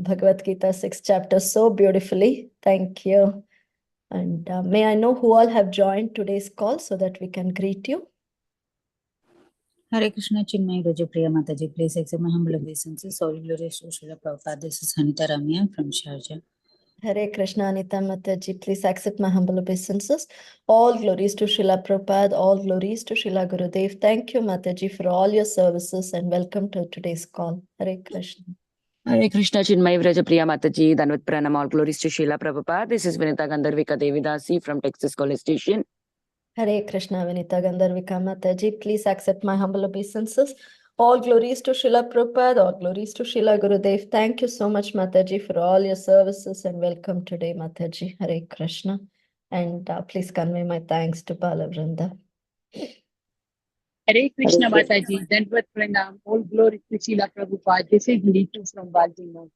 Bhagavad Gita 6th chapter so beautifully. Thank you. And may I know who all have joined today's call so that we can greet you? Hare Krishna, Chinmay Rajapriya Mataji, please accept my humble obeisances. All glories to Srila Prabhupada. This is Anita Ramya from Sharjah. Hare Krishna, Anita Mataji, please accept my humble obeisances. All glories to Srila Prabhupada, all glories to Srila Gurudev. Thank you, Mataji, for all your services and welcome to today's call. Hare Krishna. Hare Krishna, Chinmay Vrajapriya Mataji, Danvat Pranam, all glories to Srila Prabhupada. This is Vinita Gandharvika Devi Dasi from Texas College Station. Hare Krishna, Vinita Gandharvika Mataji, please accept my humble obeisances. All glories to Srila Prabhupada, all glories to Srila Gurudev. Thank you so much, Mataji, for all your services and welcome today, Mataji. Hare Krishna. And please convey my thanks to Balavrinda. Hare Krishna, Mataji, Dandvat Pranam, all glory to Srila Prabhupada. This is Neetu from Baltimore.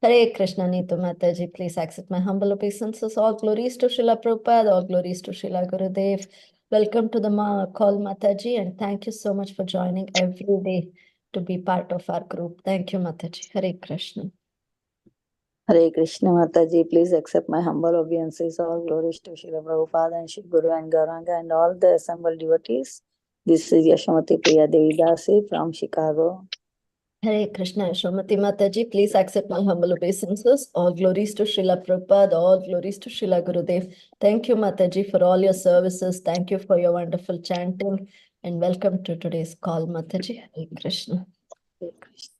Hare Krishna, Neetu Mataji, please accept my humble obeisances. All glories to Srila Prabhupada, all glories to Srila Gurudev. Welcome to the call, Mataji, and thank you so much for joining every day to be part of our group. Thank you, Mataji. Hare Krishna. Hare Krishna, Mataji, please accept my humble obeisances. All glories to Srila Prabhupada and Shri Guru and Gauranga and all the assembled devotees. This is Yashamati Priya Devi Dasi from Chicago. Hare Krishna, Yashamati Mataji, please accept my humble obeisances. All glories to Srila Prabhupada, all glories to Srila Gurudev. Thank you, Mataji, for all your services. Thank you for your wonderful chanting and welcome to today's call, Mataji. Hare Krishna. Hare Krishna.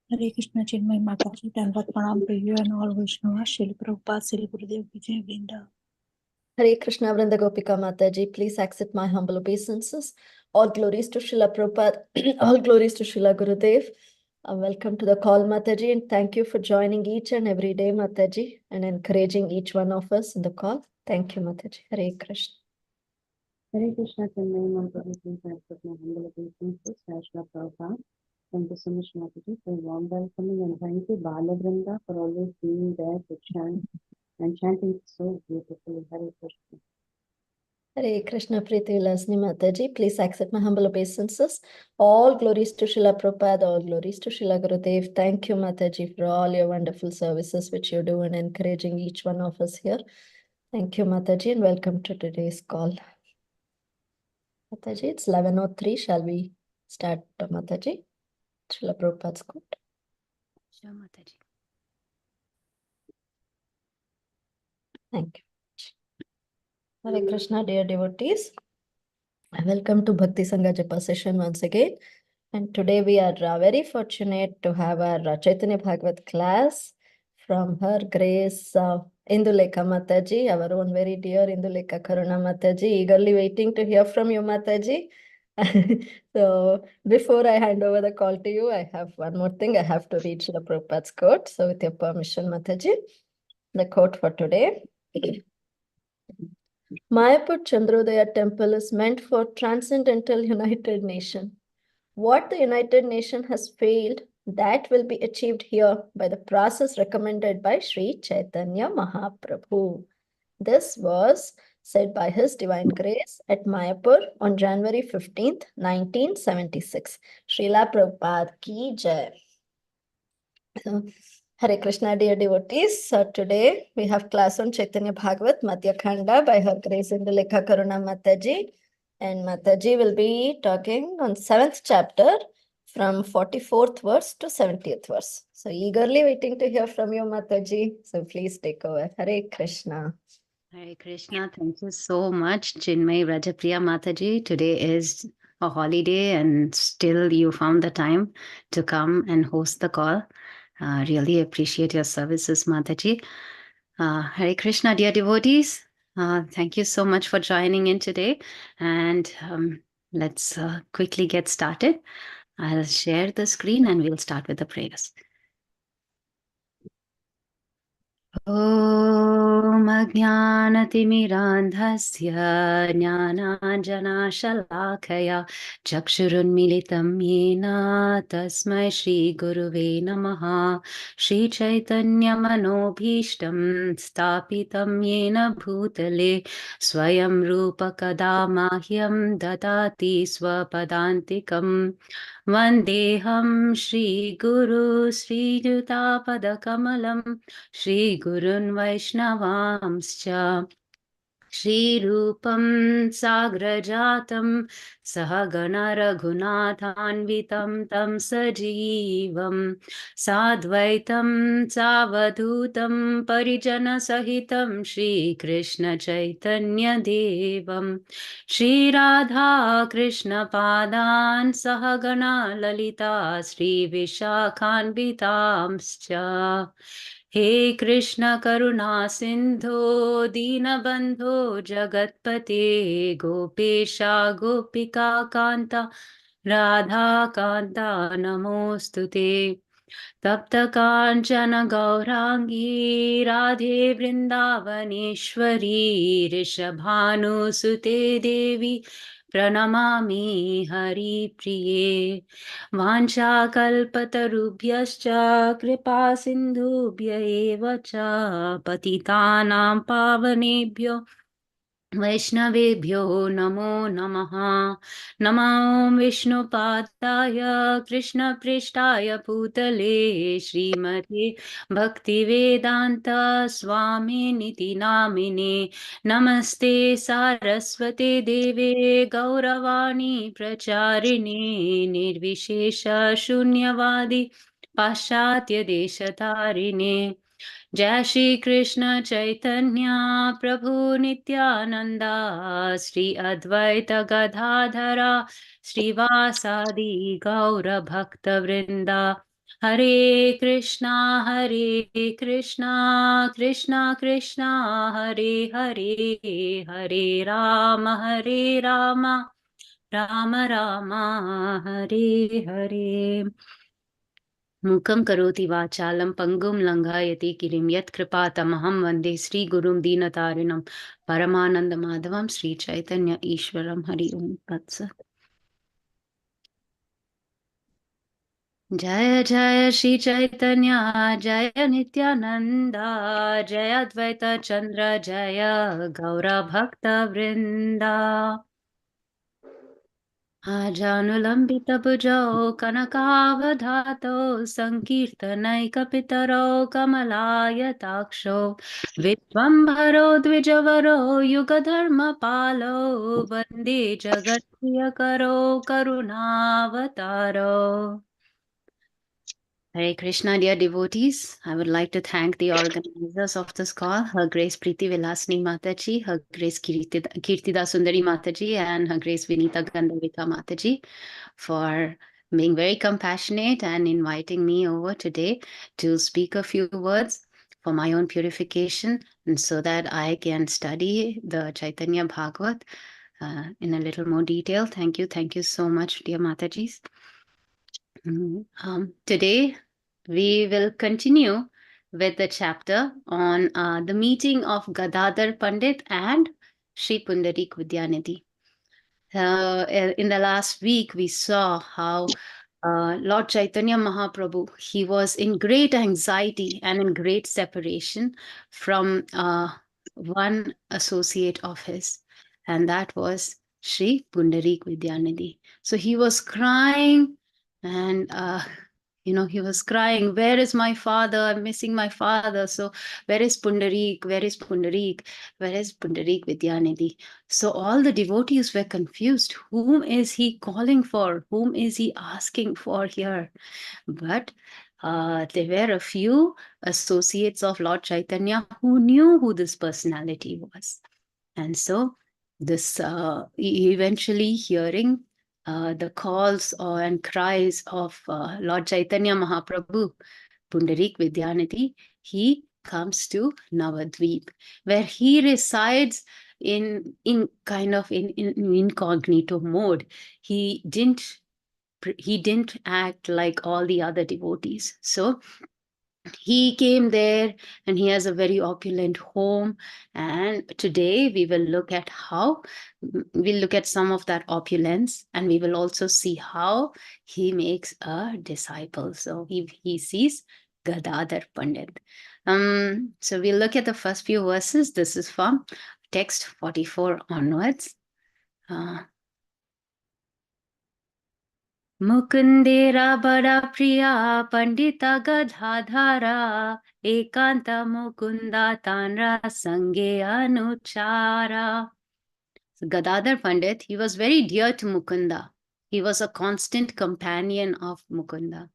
Hare Krishna, Chinmay Mataji, Danvat Pranam to you and all Vaishnavas, Srila Prabhupada, Srila Gurudev, Vijay Vrinda. Hare Krishna, Vrinda Gopika Mataji, please accept my humble obeisances. All glories to Srila Prabhupada, all glories to Srila Gurudev. Welcome to the call, Mataji, and thank you for joining each and every day, Mataji, and encouraging each one of us in the call. Thank you, Mataji. Hare Krishna. Hare Krishna, Chinmay Mataji, please accept my humble obeisances. Srila Prabhupada. Thank you so much, Mataji, for warm welcoming, and thank you, Balavrinda, for always being there to chant and chanting so beautifully. Hare Krishna. Hare Krishna, Preeti Vilasni Mataji, please accept my humble obeisances. All glories to Srila Prabhupada, all glories to Srila Gurudev. Thank you, Mataji, for all your wonderful services which you do and encouraging each one of us here. Thank you, Mataji, and welcome to today's call. Mataji, it's 11:03. Shall we start, Mataji? Srila Prabhupada's quote. Sure, Mataji. Thank you. Hare Krishna, dear devotees. Welcome to Bhakti Sanga Japa session once again. And today we are very fortunate to have our Chaitanya Bhagavat class from Her Grace Indulekha Mataji, our own very dear Indulekha Karuna Mataji, eagerly waiting to hear from you, Mataji. So before I hand over the call to you, I have one more thing. I have to read Srila Prabhupada's quote. So with your permission, Mataji, the quote for today. Mayapur Chandrodaya temple is meant for transcendental United Nation. What the United Nation has failed, that will be achieved here by the process recommended by Sri Chaitanya Mahaprabhu. This was said by His Divine Grace at Mayapur on January 15th, 1976. Srila Prabhupada ki jai. Hare Krishna, dear devotees. So today we have class on Chaitanya Bhagawata Madhya Khanda by Her Grace Indulekha Karuna Mataji. And Mataji will be talking on 7th chapter from 44th verse to 70th verse. So eagerly waiting to hear from you, Mataji. So please take over. Hare Krishna. Hare Krishna, thank you so much, Chinmay Rajapriya Mataji. Today is a holiday and still you found the time to come and host the call. Really appreciate your services, Mataji. Hare Krishna, dear devotees. Thank you so much for joining in today. And let's quickly get started. I'll share the screen and we'll start with the prayers. Om Ajnanatimirandhasya Jnananjanashalakaya Chakshurunmilitam Yena Tasmai Shri Guruve Namaha Shri Chaitanya Manobhishtam Stapitam Yena Bhutale Swayam Rupa Kada Mahyam Dadati Swapadantikam Vandeham Shri Guru Sri Juta Padakamalam Shri Gurun Vaishnavamscha Shri Rupam Sagrajatam Sahagana Raghunathanvitam Tam Sajivam Sadvaitam Savadutam Parijana Sahitam Shri Krishna Chaitanya Devam Shri Radha Krishna Padan Sahagana Lalita Shri Vishakhanvitamscha He Krishna Karuna Sindho Dinabandho Jagatpate Gopesha Gopika Kanta Radha Kanta Namostute Tapta Kanchana Gaurangi Radhe Vrindavaneshwari Rishabhanu Sute Devi Pranamami Hari Priye Vancha kalpatarubhyascha kripa sindhubhya eva cha patitanam pavanebhyo Vaishnavebhyo namo namaha Namo Vishnu Padaya Krishna Prishtaya Bhutale Srimati Bhakti Vedanta Swami Niti Namine Namaste Saraswate Deve Gauravani Pracharine Nirvishesha Shunyavadi Pashatya Deshatarine Jai Shri Krishna Chaitanya Prabhu Nityananda Sri Advaita Gadadhara Sri Vasadi Gaura Bhakta Vrinda Hare Krishna Krishna Krishna Hare Hare Hare Rama Rama Rama Hare Hare Mukam karoti vachalam pangum langhayati kirim yat kripatamaham vande Sri Gurum Dinatarinam Paramananda Madhavam Sri Chaitanya Ishwaram Hari Om Tat Sat. Jaya Jaya Shri Chaitanya Jaya Nityananda Jaya Advaita Chandra Jaya Gaura Bhakta Vrinda Ajanulambita bhujao kanakavadhato sankirtanaikapitaro kamalayataksho Vishwambharo dvijavaro yugadharma palo Vande jagatpriyakaro karunavataro. Hare Krishna, dear devotees. I would like to thank the organizers of this call, Her Grace Preeti Vilasni Mataji, Her Grace Kirtida Sundari Mataji, and Her Grace Vinita Gandavika Mataji for being very compassionate and inviting me over today to speak a few words for my own purification and so that I can study the Chaitanya Bhagavat in a little more detail. Thank you. Thank you so much, dear Matajis. Today, we will continue with the chapter on the meeting of Gadadhar Pandit and Sri Pundarik Vidyanidhi. In the last week, we saw how Lord Chaitanya Mahaprabhu, he was in great anxiety and in great separation from one associate of his, and that was Sri Pundarik Vidyanidhi. So he was crying and he was crying, where is my father? I'm missing my father. So where is Pundarik? Where is Pundarik? Where is Pundarik Vidyanidhi? So all the devotees were confused. Whom is he calling for? Whom is he asking for here? But there were a few associates of Lord Chaitanya who knew who this personality was. And so this eventually hearing the calls and cries of Lord Chaitanya Mahaprabhu, Pundarik Vidyanidhi, he comes to Navadvip, where he resides in kind of in incognito mode. He didn't act like all the other devotees. So he came there and he has a very opulent home. And today we will look at some of that opulence, and we will also see how he makes a disciple. So he sees Gadadhar Pandit. So we'll look at the first few verses. This is from text 44 onwards. Mukundera Bada Priya Pandita Gadadhara Ekanta Mukunda Tanra Sange Anuchara. So Gadadhar Pandit, he was very dear to Mukunda. He was a constant companion of Mukunda.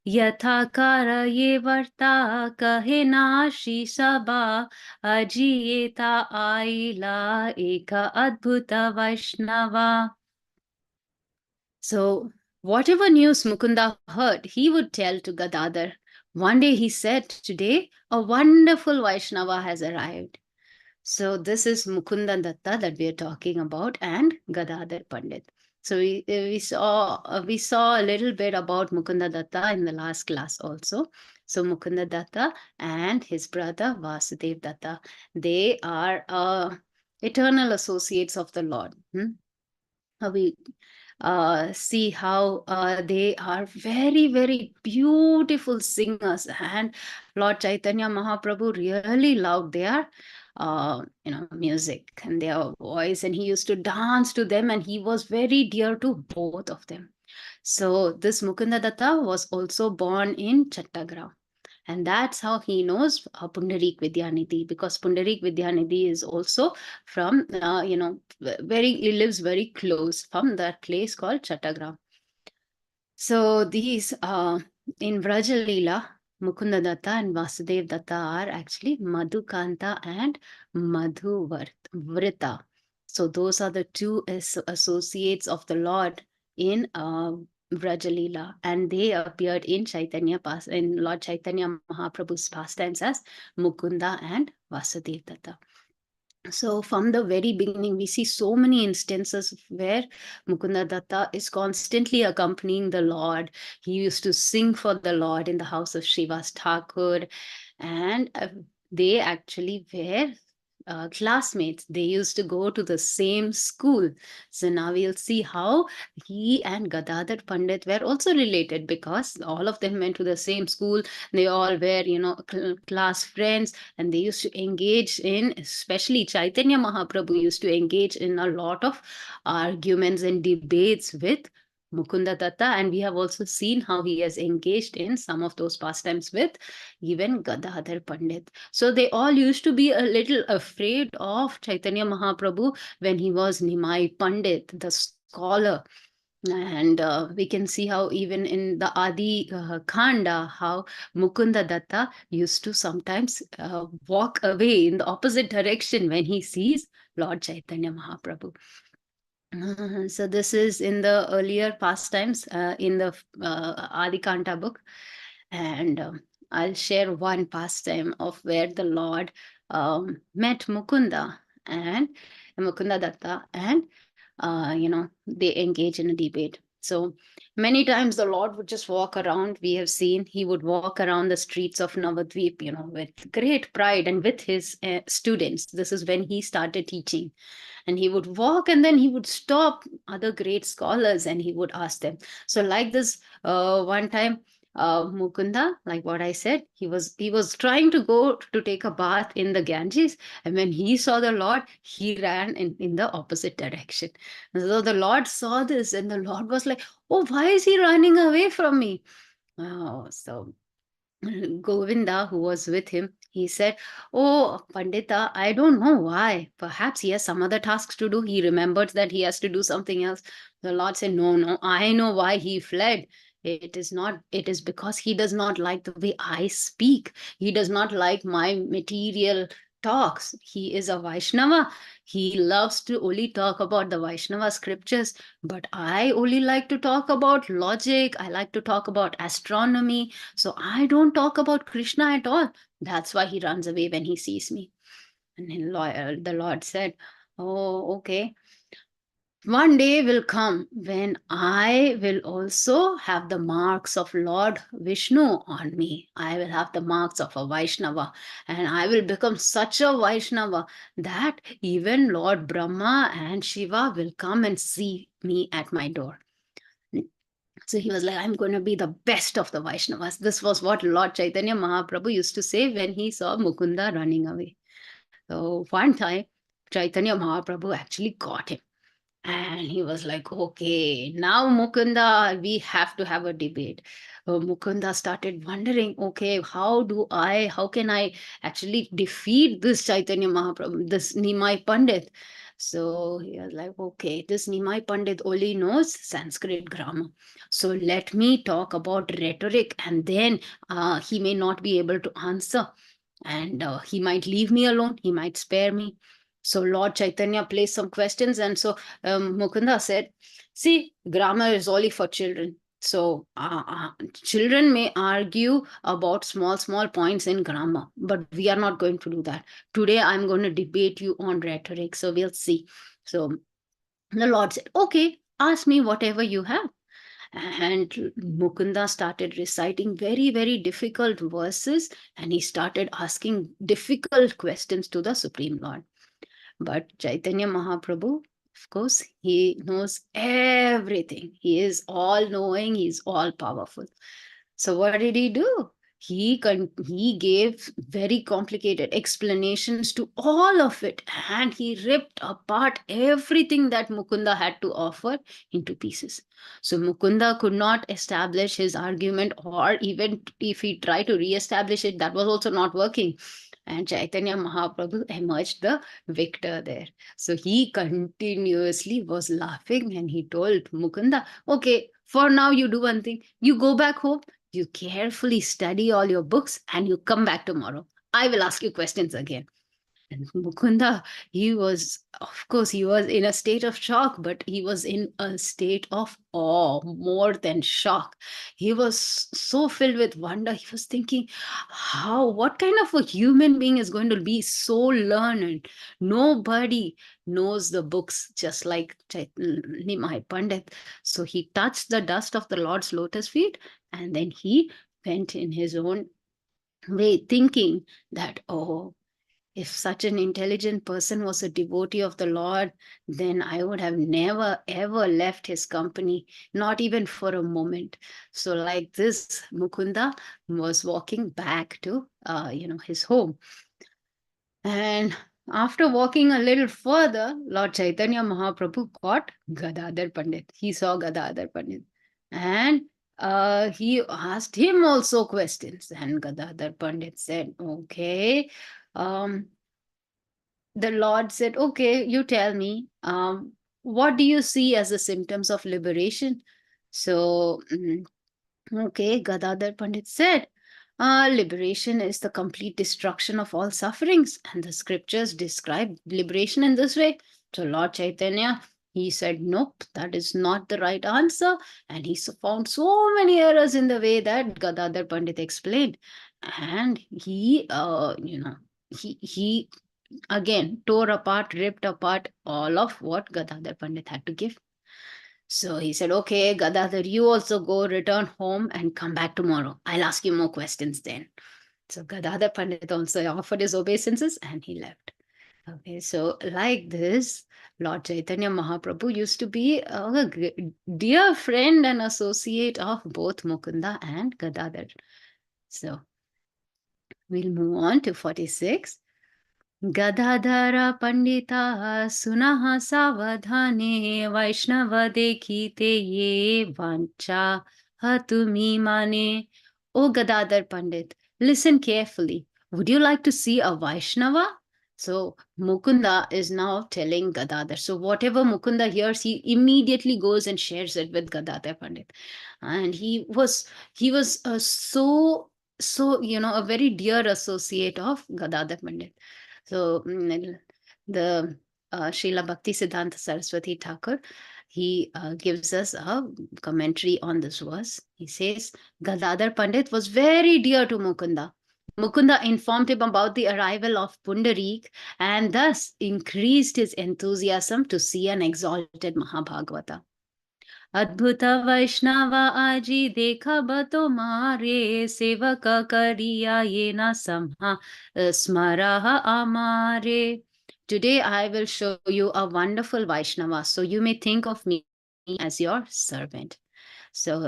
Yathakara ye varta kahe nashi sabha ajiyeta aila eka adbhuta Vaishnava. So whatever news Mukunda heard, he would tell to Gadadhar. One day he said, today a wonderful Vaishnava has arrived. So this is Mukunda Datta that we are talking about and Gadadhar Pandit. So we saw a little bit about Mukunda Datta in the last class also. So Mukunda Datta and his brother Vasudev Datta, they are eternal associates of the Lord. We see how they are very, very beautiful singers, and Lord Chaitanya Mahaprabhu really loved their music and their voice, and he used to dance to them, and he was very dear to both of them. So this Mukunda Datta was also born in Chattagram. And that's how he knows Pundarik Vidyanidhi, because Pundarik Vidyanidhi is also from, he lives very close from that place called Chattagram. So these, in Vraja Leela, Mukunda Datta and Vasudev Datta are actually Madhukanta and Madhuvrita. So those are the two associates of the Lord in Vraja Leela, and they appeared in Lord Chaitanya Mahaprabhu's pastimes as Mukunda and Vasudev Datta. So from the very beginning, we see so many instances where Mukunda Datta is constantly accompanying the Lord. He used to sing for the Lord in the house of Srivas Thakur, and they actually were classmates. They used to go to the same school. So now we'll see how he and Gadadhar Pandit were also related, because all of them went to the same school. They all were, class friends, and they used to engage in, especially Chaitanya Mahaprabhu used to engage in a lot of arguments and debates with Mukunda Datta, and we have also seen how he has engaged in some of those pastimes with even Gadadhar Pandit. So they all used to be a little afraid of Chaitanya Mahaprabhu when he was Nimai Pandit, the scholar. And we can see how even in the Adi Khanda, how Mukunda Datta used to sometimes walk away in the opposite direction when he sees Lord Chaitanya Mahaprabhu. So this is in the earlier pastimes in the Adi Kanta book. And I'll share one pastime of where the Lord met Mukunda and Mukunda Datta, and they engage in a debate. So many times the Lord would just walk around. We have seen he would walk around the streets of Navadvip, with great pride and with his students. This is when he started teaching. And he would walk, and then he would stop other great scholars and he would ask them. So like this one time, Mukunda, like what I said, he was trying to go to take a bath in the Ganges, and when he saw the Lord, he ran in the opposite direction. And so the Lord saw this, and the Lord was like, "Oh, why is he running away from me?" So Govinda, who was with him, he said, "Oh, Pandita, I don't know why. Perhaps he has some other tasks to do. He remembered that he has to do something else." The Lord said, "No, I know why he fled. It is because he does not like the way I speak. He does not like my material talks. He is a Vaishnava. He loves to only talk about the Vaishnava scriptures, but I only like to talk about logic. I like to talk about astronomy. So I don't talk about Krishna at all. That's why he runs away when he sees me." And then the Lord said, "Oh, okay. One day will come when I will also have the marks of Lord Vishnu on me. I will have the marks of a Vaishnava, and I will become such a Vaishnava that even Lord Brahma and Shiva will come and see me at my door." So he was like, "I'm going to be the best of the Vaishnavas." This was what Lord Chaitanya Mahaprabhu used to say when he saw Mukunda running away. So one time, Chaitanya Mahaprabhu actually caught him. And he was like, okay, now Mukunda, we have to have a debate. Mukunda started wondering, okay, how can I actually defeat this Chaitanya Mahaprabhu, this Nimai Pandit? So he was like, okay, this Nimai Pandit only knows Sanskrit grammar. So let me talk about rhetoric, and then he may not be able to answer. And he might leave me alone, he might spare me. So Lord Chaitanya placed some questions, and so Mukunda said, see, grammar is only for children. So children may argue about small points in grammar, but we are not going to do that. Today, I'm going to debate you on rhetoric. So we'll see. So the Lord said, okay, ask me whatever you have. And Mukunda started reciting very, very difficult verses, and he started asking difficult questions to the Supreme Lord. But Chaitanya Mahaprabhu, of course, he knows everything. He is all knowing, he is all powerful. So what did he do? He gave very complicated explanations to all of it, and he ripped apart everything that Mukunda had to offer into pieces. So Mukunda could not establish his argument, or even if he tried to re-establish it, that was also not working. And Chaitanya Mahaprabhu emerged the victor there. So he continuously was laughing, and he told Mukunda, okay, for now you do one thing. You go back home, you carefully study all your books, and you come back tomorrow. I will ask you questions again. And Mukunda, he was, of course, he was in a state of shock, but he was in a state of awe, more than shock. He was so filled with wonder. He was thinking, what kind of a human being is going to be so learned? Nobody knows the books just like Nimai Pandit. So he touched the dust of the Lord's lotus feet, and then he went in his own way, thinking that, oh, if such an intelligent person was a devotee of the Lord, then I would have never ever left his company, not even for a moment. So, like this, Mukunda was walking back to, his home. And after walking a little further, Lord Chaitanya Mahaprabhu caught Gadadhar Pandit. He saw Gadadhar Pandit, and he asked him also questions. And Gadadhar Pandit said, "Okay." Um, the Lord said, okay, you tell me, what do you see as the symptoms of liberation? So, okay, Gadadhar Pandit said, liberation is the complete destruction of all sufferings, and the scriptures describe liberation in this way. So, Lord Chaitanya, he said, nope, that is not the right answer. And he found so many errors in the way that Gadadhar Pandit explained. And he, he again tore apart, ripped apart all of what Gadadhar Pandit had to give. So he said, okay, Gadadhar, you also go, return home, and come back tomorrow. I'll ask you more questions then. So Gadadhar Pandit also offered his obeisances, and he left. Okay, so like this, Lord Chaitanya Mahaprabhu used to be a dear friend and associate of both Mukunda and Gadadhar. So we'll move on to 46. Gadadhara Pandita Sunaha Savadhane Vaishnava Dekhite Ye Vancha Hatumi Mane. O Gadadhar Pandit, listen carefully. Would you like to see a Vaishnava? So Mukunda is now telling Gadadhar. So whatever Mukunda hears, he immediately goes and shares it with Gadadhar Pandit. And he was so a very dear associate of Gadadhar Pandit. So the Srila Bhakti Siddhanta Saraswati Thakur, he gives us a commentary on this verse. He says, Gadadhar Pandit was very dear to Mukunda. Mukunda informed him about the arrival of Pundarik, and thus increased his enthusiasm to see an exalted Mahabhagavata. Adbhuta Vaishnava aji dekha bato mare sevaka kariya yena samha smaraha amare. Today I will show you a wonderful Vaishnava, so you may think of me as your servant. So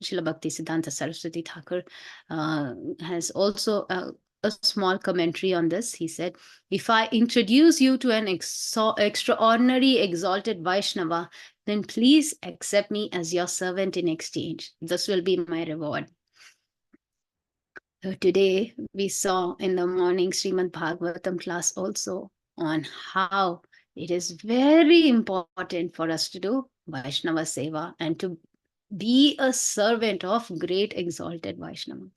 Srila Bhakti Siddhanta Saraswati Thakur has also a small commentary on this. He said, if I introduce you to an extraordinary exalted Vaishnava, then please accept me as your servant in exchange. This will be my reward. So today we saw in the morning Srimad Bhagavatam class also on how it is very important for us to do Vaishnava Seva and to be a servant of great exalted Vaishnava.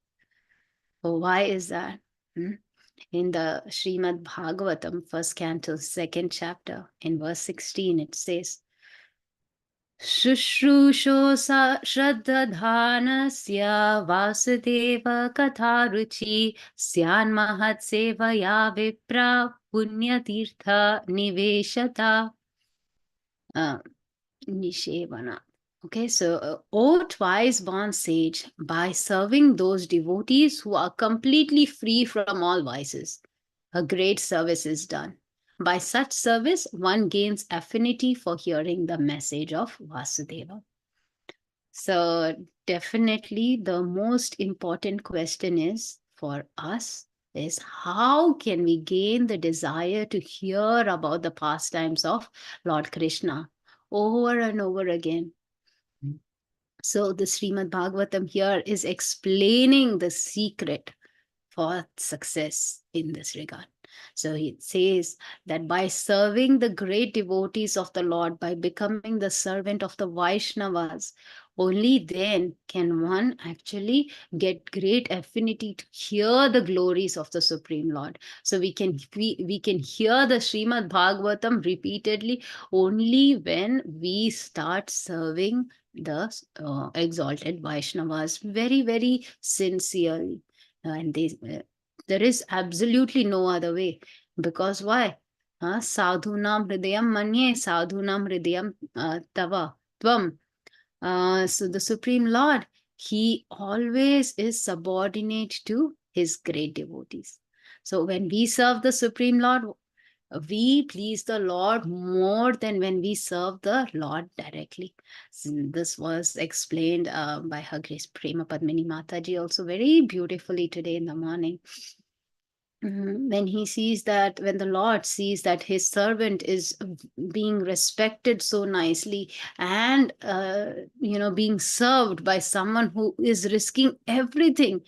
So why is that? In the Srimad Bhagavatam, first canto, second chapter, in verse 16, it says, Shushrusho Shraddhadanasya Vasudeva Katharuchi Syan Mahat Sevaya Vipra Punyatirtha Niveshata Nishevana. Okay, so, O twice born sage, by serving those devotees who are completely free from all vices, a great service is done. By such service, one gains affinity for hearing the message of Vasudeva. So, definitely, the most important question is for us is how can we gain the desire to hear about the pastimes of Lord Krishna over and over again? So the Srimad Bhagavatam here is explaining the secret for success in this regard. So it says that by serving the great devotees of the Lord, by becoming the servant of the Vaishnavas, only then can one actually get great affinity to hear the glories of the Supreme Lord. So we can hear the Srimad Bhagavatam repeatedly only when we start serving the exalted Vaishnavas very, very sincerely. And there is absolutely no other way. Because why? Sadhunam hridayam manye, sadhunam hridayam tava tvam. So the Supreme Lord, he always is subordinate to his great devotees. So when we serve the Supreme Lord, we please the Lord more than when we serve the Lord directly. So this was explained by Her Grace Prema Padmini Mataji also very beautifully today in the morning. When he sees that, when the Lord sees that his servant is being respected so nicely and, being served by someone who is risking everything,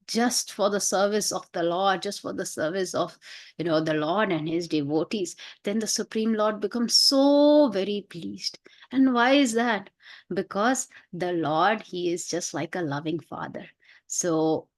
just for the service of the Lord, just for the service of, the Lord and his devotees, then the Supreme Lord becomes so very pleased. And why is that? Because the Lord, he is just like a loving father. So,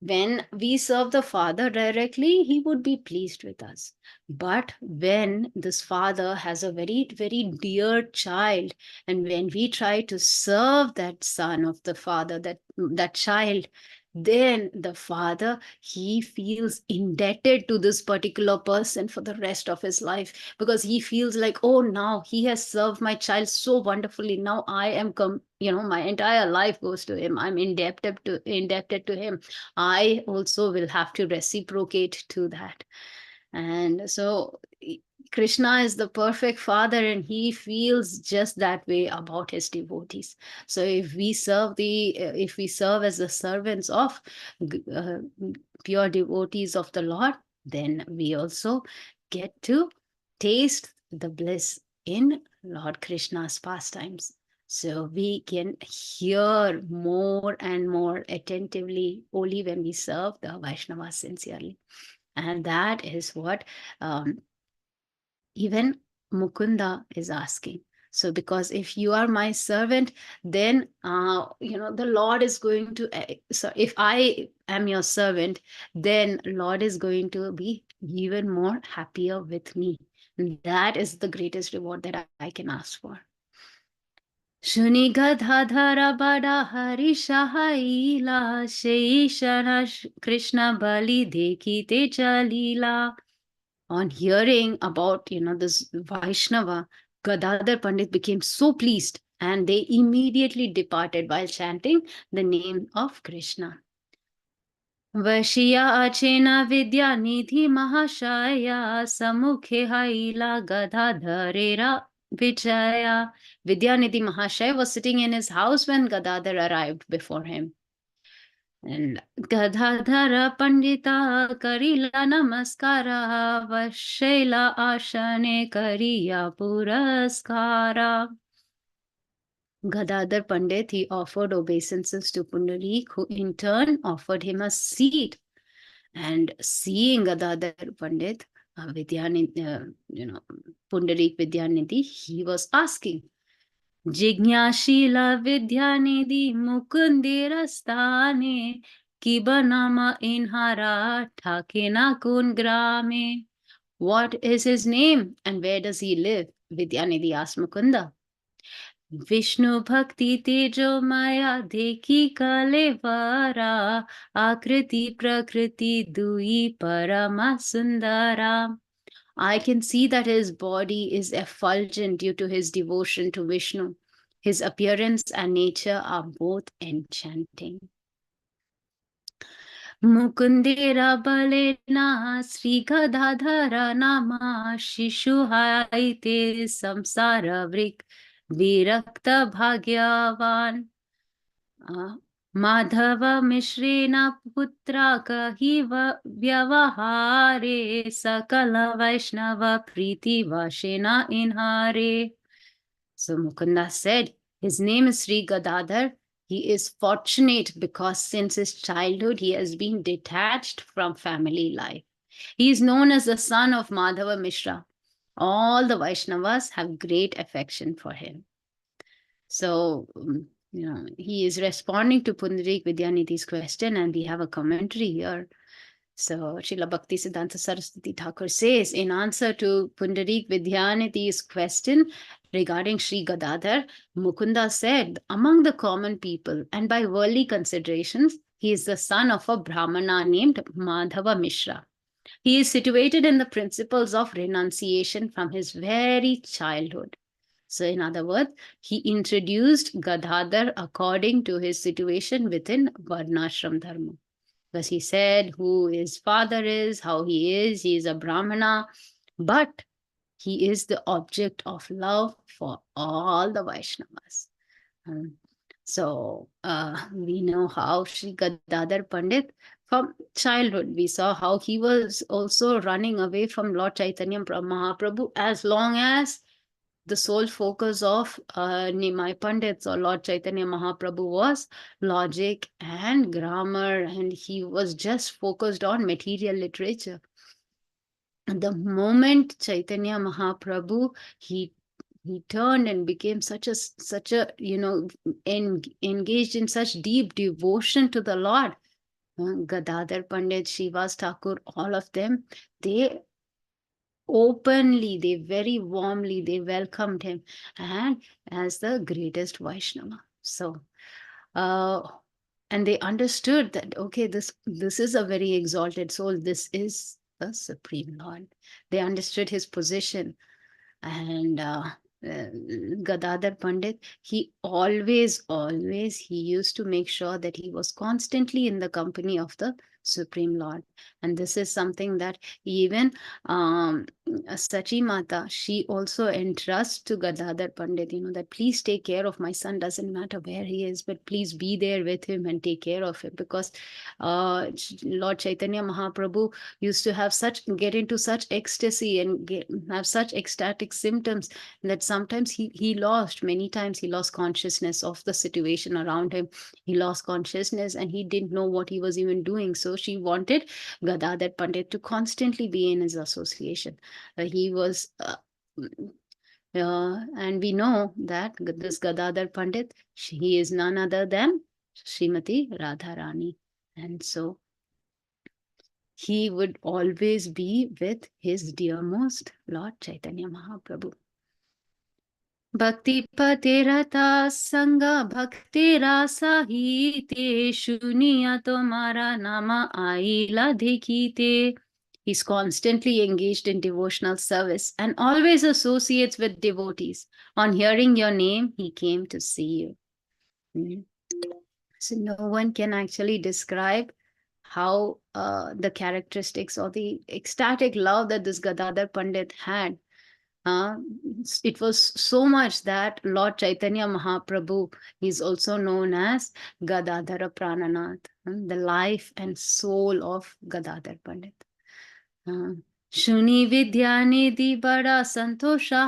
when we serve the Father directly, he would be pleased with us. But when this father has a very, very dear child, and when we try to serve that son of the father, that child, then the father, he feels indebted to this particular person for the rest of his life, because he feels like, oh, now he has served my child so wonderfully. Now I am, my entire life goes to him. I'm indebted to him. I also will have to reciprocate to that. And so Krishna is the perfect father, and he feels just that way about his devotees. So if we serve as the servants of pure devotees of the Lord, then we also get to taste the bliss in Lord Krishna's pastimes. So we can hear more and more attentively only when we serve the Vaishnavas sincerely. And that is what even Mukunda is asking. So because if you are my servant, then, the Lord is going to, so if I am your servant, then Lord is going to be even more happier with me. And that is the greatest reward that I can ask for. Shuni Gadadhara Bada Hari Shahaila Sheishana Krishna Bali Dekhi Teja Leela. On hearing about, this Vaishnava, Gadadhar Pandit became so pleased, and they immediately departed while chanting the name of Krishna. Vashiya Achena Vidyanidhi Mahashaya Samukhe Haila Gadadharera Vijaya. Vidyanidhi Mahashaya was sitting in his house when Gadadhar arrived before him. And Gadadhara Pandita Karila Namaskara Vashaila Ashane Kariya Puraskara. Gadadhar Pandit, he offered obeisances to Pundarik, who in turn offered him a seat. And seeing Gadadhar Pandit, Pundarik Vidyanidhi, he was asking, Jignashila Vidyanidhi Mukundira Stane Kibanama Inhara Thakena Kun Grame. What is his name and where does he live? Vidyanidhi asked Mukunda. Vishnu Bhakti Tejo Maya Dekhi Kalevara Akriti Prakriti Dui Parama Sundara. I can see that his body is effulgent due to his devotion to Vishnu. His appearance and nature are both enchanting. Mukundera balena Sri Gadadhara nama Shishu haite samsara vrik virakta bhagyavan. Madhava Mishrena Putra Kahiva Vyavahare Sakala Vaishnava Priti Vashena Inhare. So Mukunda said, his name is Sri Gadadhar. He is fortunate because since his childhood he has been detached from family life. He is known as the son of Madhava Mishra. All the Vaishnavas have great affection for him. So, he is responding to Pundarik Vidyanidhi's question, and we have a commentary here. So, Srila Bhakti Siddhanta Saraswati Thakur says, in answer to Pundarik Vidyanidhi's question regarding Sri Gadadhar, Mukunda said, among the common people and by worldly considerations, he is the son of a Brahmana named Madhava Mishra. He is situated in the principles of renunciation from his very childhood. So in other words, he introduced Gadadhar according to his situation within Varnashram Dharma. Because he said who his father is, how he is a Brahmana, but he is the object of love for all the Vaishnavas. So we know how Sri Gadadhar Pandit, from childhood, we saw how he was also running away from Lord Chaitanya Mahaprabhu as long as the sole focus of Nimai Pandits or Lord Chaitanya Mahaprabhu was logic and grammar, and he was just focused on material literature. And the moment Chaitanya Mahaprabhu, he turned and became such a engaged in such deep devotion to the Lord. Gadadhar Pandit, Srivas Thakur, all of them, they openly, they very warmly, they welcomed him and as the greatest Vaishnava. So, and they understood that, okay, this is a very exalted soul. This is the Supreme Lord. They understood his position. And Gadadhar Pandit, he always, he used to make sure that he was constantly in the company of the Supreme Lord. And this is something that even Sachi Mata, she also entrusts to Gadadhar Pandit, that please take care of my son, doesn't matter where he is, but please be there with him and take care of him. Because Lord Chaitanya Mahaprabhu used to get into such ecstasy and have such ecstatic symptoms that sometimes many times he lost consciousness of the situation around him. He lost consciousness and he didn't know what he was even doing. So she wanted Gadadhar Pandit to constantly be in his association. He was and we know that this Gadadhar Pandit, he is none other than Srimati Radharani. And so he would always be with his dearmost Lord Chaitanya Mahaprabhu. Bhakti patirata sanga bhakti rasa hite shuniya tomara nama aila dekhite. He's constantly engaged in devotional service and always associates with devotees. On hearing your name, he came to see you. So no one can actually describe how the characteristics or the ecstatic love that this Gadadhar Pandit had. It was so much that Lord Chaitanya Mahaprabhu is also known as Gadadhara Prananath, the life and soul of Gadadhar Pandit. Shuni Vidyanidhi Bada Santosha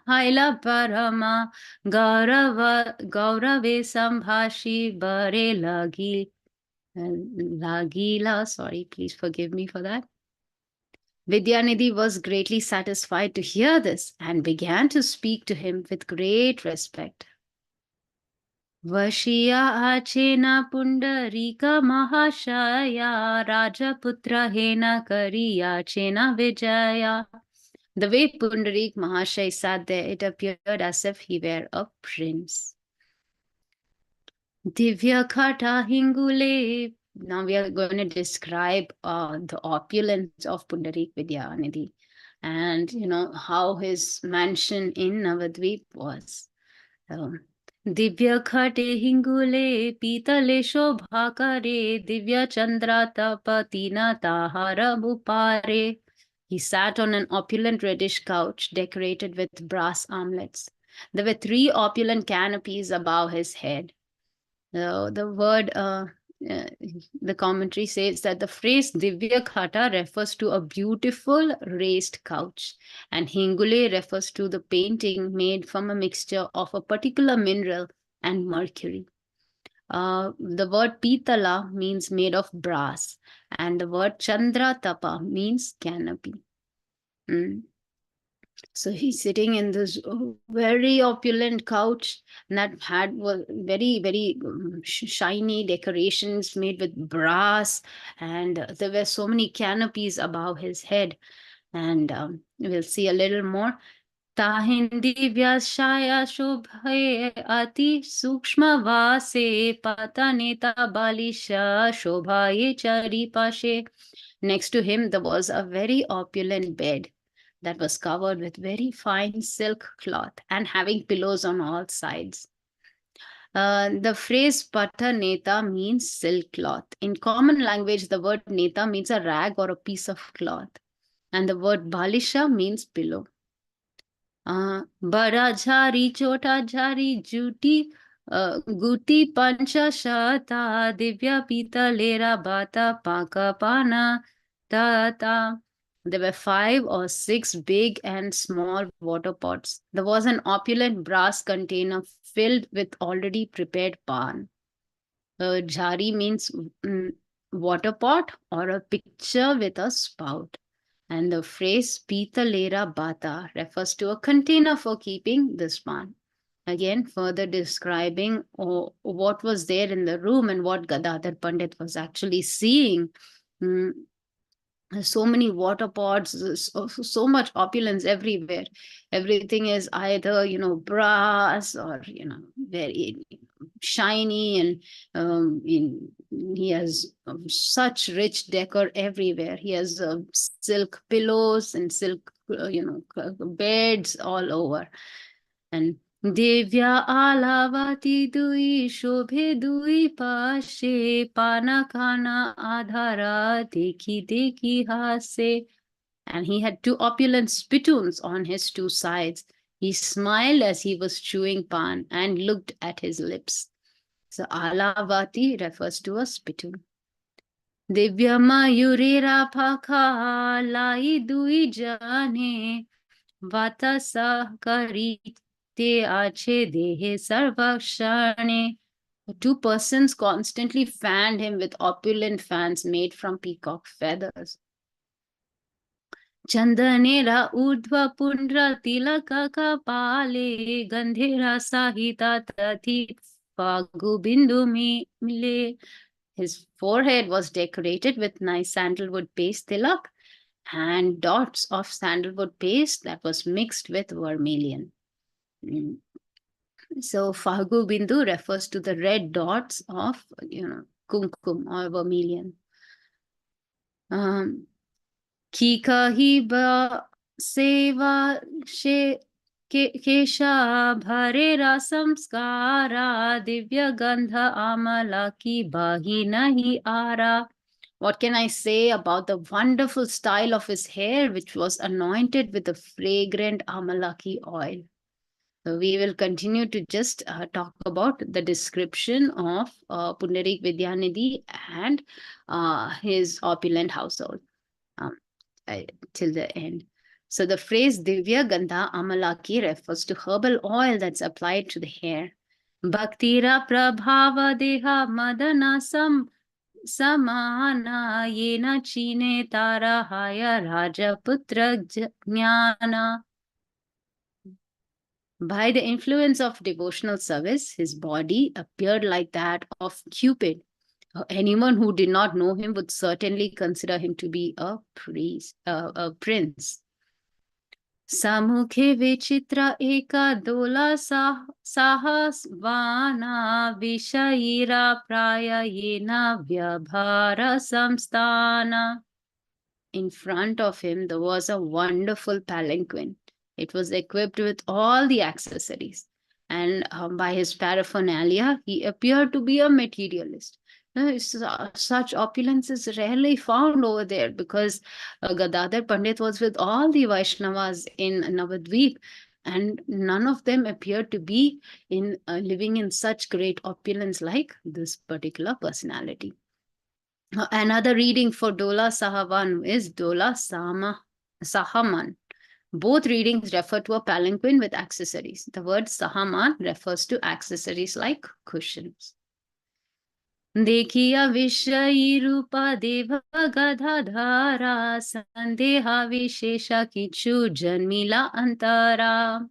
Haila Parama Gaurave Sambhashi Bare Lagila. Sorry, please forgive me for that. Vidyanidhi was greatly satisfied to hear this and began to speak to him with great respect. Vashiya achena pundarika mahashaya rajaputra hena kariya chena vijaya. The way Pundarik Mahashay sat there, it appeared as if he were a prince. Divya Khata Hingule. Now we are going to describe the opulence of Pundarik Vidyanidhi and how his mansion in Navadvip was. Divya Khate Hingule Pitale Shobhakare Divya Chandra Tapatina Tahara Bupare. He sat on an opulent reddish couch decorated with brass armlets. There were 3 opulent canopies above his head. The commentary says that the phrase Divya Khata refers to a beautiful raised couch, and Hingule refers to the painting made from a mixture of a particular mineral and mercury. The word Pitala means made of brass, and the word Chandra Tapa means canopy. So he's sitting in this very opulent couch that had very, very shiny decorations made with brass, and there were so many canopies above his head. And we'll see a little more. Tahindi vyashaya shobhaye ati sukshma vase pataneta balisha shobhaye charipashe. Next to him, there was a very opulent bed that was covered with very fine silk cloth and having pillows on all sides. The phrase pata neta means silk cloth. In common language, the word neta means a rag or a piece of cloth, and the word balisha means pillow. Bada jhari, chota jhari, juti, guti pancha shata, divya pita lera bata paka pana tata. There were 5 or 6 big and small water pots. There was an opulent brass container filled with already prepared pan. Jhari means water pot or a pitcher with a spout. And the phrase Pitalera Bata refers to a container for keeping this pan. Again, further describing what was there in the room and what Gadadhar Pandit was actually seeing. So many water pots, so much opulence everywhere. Everything is either brass or very shiny, and he has such rich decor everywhere. He has silk pillows and silk beds all over. And Devya alavati dui shobhe dui pashe pana kana adhara deki hase. And he had 2 opulent spittoons on his 2 sides. He smiled as he was chewing pan and looked at his lips. So alavati refers to a spittoon. Divya mayurera phaka lai dui jane vatasa karite ache dehe sarvakshane. 2 persons constantly fanned him with opulent fans made from peacock feathers. Chandanera urdhva pundra tilaka kapale gandhera sahita tathi fagu bindu mile. His forehead was decorated with nice sandalwood paste tilak and dots of sandalwood paste that was mixed with vermilion. So Fagu Bindu refers to the red dots of kumkum or vermilion. Kika hiba seva kesha bharera samskara divya gandha amala ki bahi nahi ara. What can I say about the wonderful style of his hair, which was anointed with the fragrant amalaki oil? So we will continue to just talk about the description of Pundarik Vidyanidhi and his opulent household um, till the end. So the phrase Divya Gandha Amalaki refers to herbal oil that's applied to the hair. Bhaktira Prabhava Deha Madana Samana Yena Chine Tara Haya Rajaputra Jnana. By the influence of devotional service, his body appeared like that of Cupid. Anyone who did not know him would certainly consider him to be a prince. Samukhe vichitra eka dola sahasvana vishaira praya yena vyabhara samstana. In front of him, there was a wonderful palanquin. It was equipped with all the accessories. And by his paraphernalia, he appeared to be a materialist. Such opulence is rarely found over there because Gadadhar Pandit was with all the Vaishnavas in Navadvip, and none of them appeared to be living in such great opulence like this particular personality. Another reading for Dola Sahavan is Dola Sahaman. Both readings refer to a palanquin with accessories. The word Sahaman refers to accessories like cushions. Dekhiya Vishayi Rupa Deva Gadadhara Sandeha Vishesha Kichu Janmila Antara.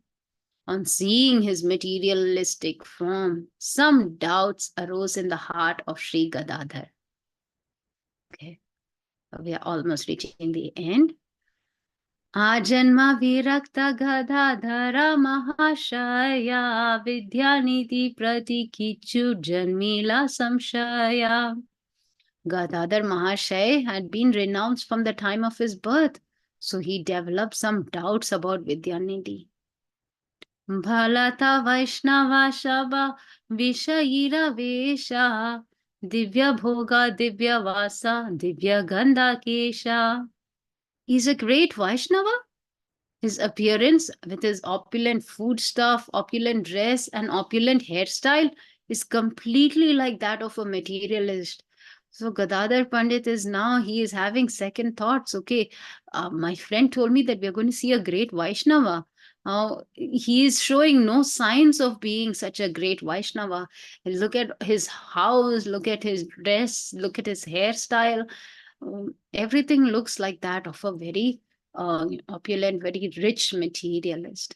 On seeing his materialistic form, some doubts arose in the heart of Sri Gadadhar. Okay, we are almost reaching the end. Ajanma virakta gadadhara mahashaya vidyanidhi prati kichu janmila samshaya. Gadadhar Mahashay had been renounced from the time of his birth, so he developed some doubts about Vidyanidhi. Bhalata Vaishnava Shava Vishayira Vesha Divya Bhoga Divya Vasa Divya Gandha Kesha. He's a great Vaishnava. His appearance with his opulent foodstuff, opulent dress, and opulent hairstyle is completely like that of a materialist. So Gadadhar Pandit he is having second thoughts. Okay, my friend told me that we're going to see a great Vaishnava. He is showing no signs of being such a great Vaishnava. Look at his house, look at his dress, look at his hairstyle. Everything looks like that of a very opulent, very rich materialist.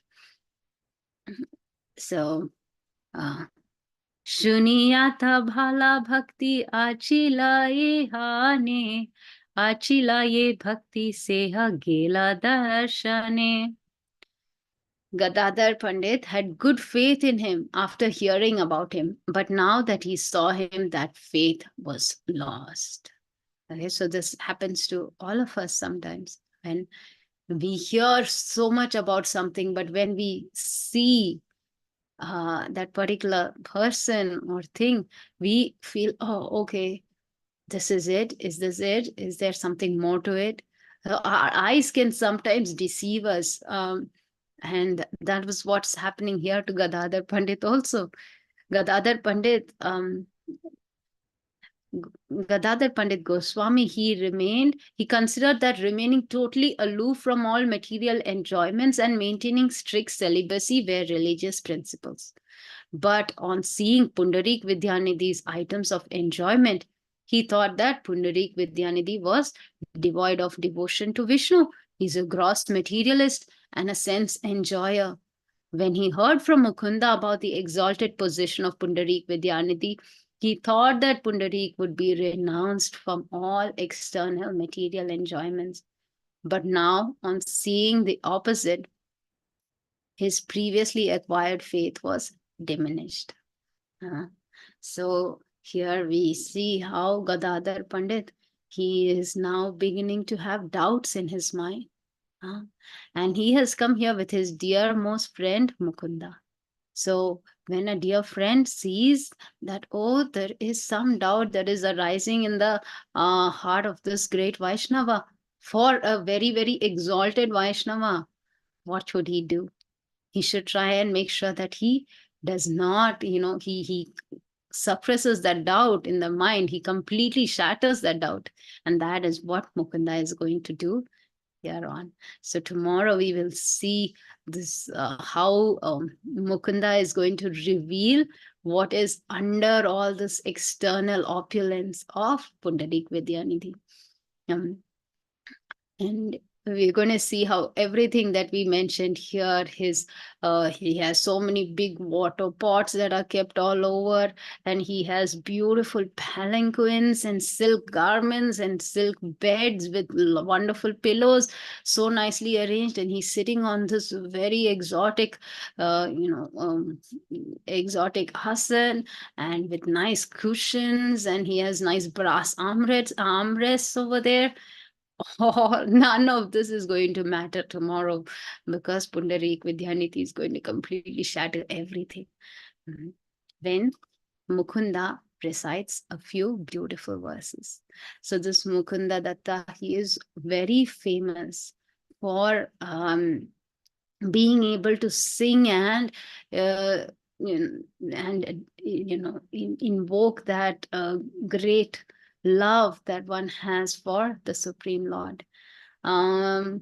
So, Shuniyata bhala bhakti achilaye hane, achilaye bhakti seha gela darshane. Gadadhar Pandit had good faith in him after hearing about him, but now that he saw him, that faith was lost. Okay, so this happens to all of us sometimes. When we hear so much about something, but when we see that particular person or thing, we feel, oh, okay, this is it. Is this it? Is there something more to it? Our eyes can sometimes deceive us. And that was what's happening here to Gadadhar Pandit also. Gadadhar Pandit, Gadadhar Pandit Goswami, he considered that remaining totally aloof from all material enjoyments and maintaining strict celibacy were religious principles. But on seeing Pundarik Vidyanidhi's items of enjoyment, he thought that Pundarik Vidyanidhi was devoid of devotion to Vishnu. He's a gross materialist and a sense enjoyer. When he heard from Mukunda about the exalted position of Pundarik Vidyanidhi, he thought that Pundarik would be renounced from all external material enjoyments. But now, on seeing the opposite, his previously acquired faith was diminished. So here we see how Gadadhar Pandit, he is now beginning to have doubts in his mind. And he has come here with his dearmost friend, Mukunda. So when a dear friend sees that, oh, there is some doubt that is arising in the heart of this great Vaishnava, for a very, very exalted Vaishnava, what should he do? He should try and make sure that he does not, he suppresses that doubt in the mind. He completely shatters that doubt. And that is what Mukunda is going to do here on. So tomorrow we will see this, how Mukunda is going to reveal what is under all this external opulence of Pundarik Vidyanidhi. And we're going to see how everything that we mentioned here, he has so many big water pots that are kept all over, and he has beautiful palanquins and silk garments and silk beds with wonderful pillows, so nicely arranged. And he's sitting on this very exotic, exotic asan, and with nice cushions, and he has nice brass armrests over there. Oh, none of this is going to matter tomorrow, because Pundarik Vidyanidhi is going to completely shatter everything. When Mukunda recites a few beautiful verses. So this Mukunda Datta, he is very famous for being able to sing and invoke that great love that one has for the Supreme Lord. Lord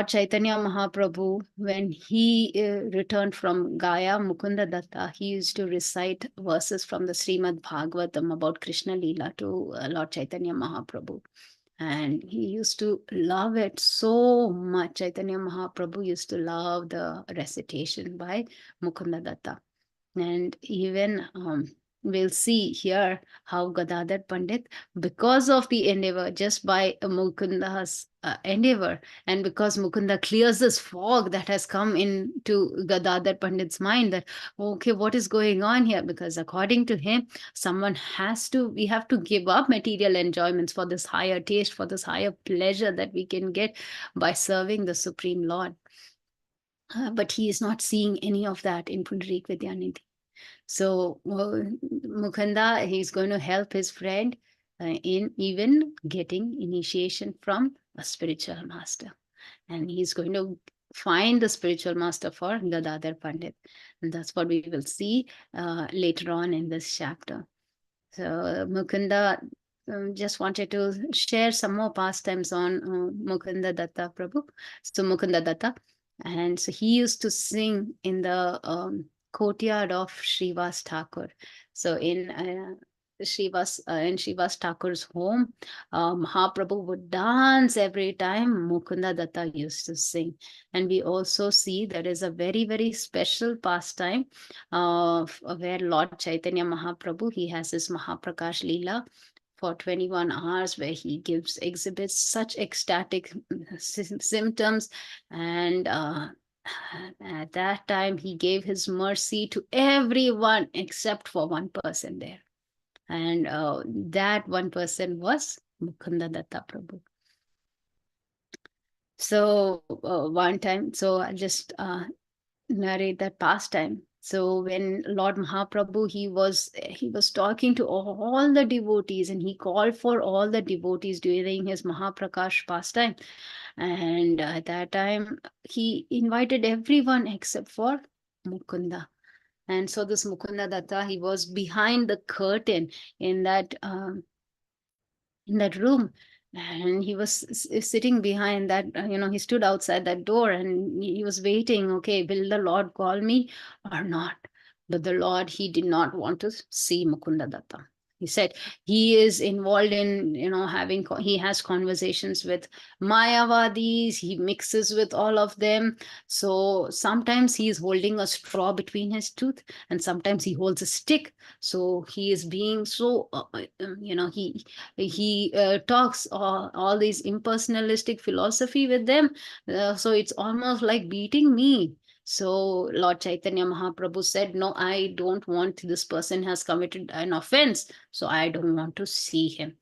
Chaitanya Mahaprabhu, when he returned from Gaya, Mukunda Datta, he used to recite verses from the Srimad Bhagavatam about Krishna Leela to Lord Chaitanya Mahaprabhu. And he used to love it so much. Chaitanya Mahaprabhu used to love the recitation by Mukunda Datta. And even we'll see here how Gadadhar Pandit, because of the endeavor, just by Mukunda's endeavor, and because Mukunda clears this fog that has come into Gadadhar Pandit's mind, that, okay, what is going on here? Because according to him, we have to give up material enjoyments for this higher taste, for this higher pleasure that we can get by serving the Supreme Lord. But he is not seeing any of that in Pundarik Vidyanidhi. So Mukunda, he's going to help his friend in even getting initiation from a spiritual master. And he's going to find the spiritual master for Gadadhar Pandit. And that's what we will see later on in this chapter. So Mukunda just wanted to share some more pastimes on Mukunda Datta Prabhu. So Mukunda Datta. And so he used to sing in the courtyard of Srivas Thakur. So in Srivas Thakur's home, Mahaprabhu would dance every time Mukunda Datta used to sing. And we also see there is a very, very special pastime where Lord Chaitanya Mahaprabhu, he has his Mahaprakash Leela for 21 hours, where he exhibits such ecstatic symptoms. And at that time, he gave his mercy to everyone except for one person there. And that one person was Mukunda Datta Prabhu. So one time, so I'll just narrate that pastime. So when Lord Mahaprabhu, he was talking to all the devotees, and he called for all the devotees during his Mahaprakash pastime. And at that time, he invited everyone except for Mukunda. And so this Mukunda Datta, he was behind the curtain in that room. And he was sitting behind that, he stood outside that door, and he was waiting, okay, will the Lord call me or not? But the Lord, he did not want to see Mukunda Datta. He said he is involved in, he has conversations with Mayavadis, he mixes with all of them. So sometimes he is holding a straw between his teeth, and sometimes he holds a stick. So he is being so, he talks all these impersonalistic philosophy with them. So it's almost like beating me. So Lord Chaitanya Mahaprabhu said, no, I don't want, this person has committed an offense, so I don't want to see him.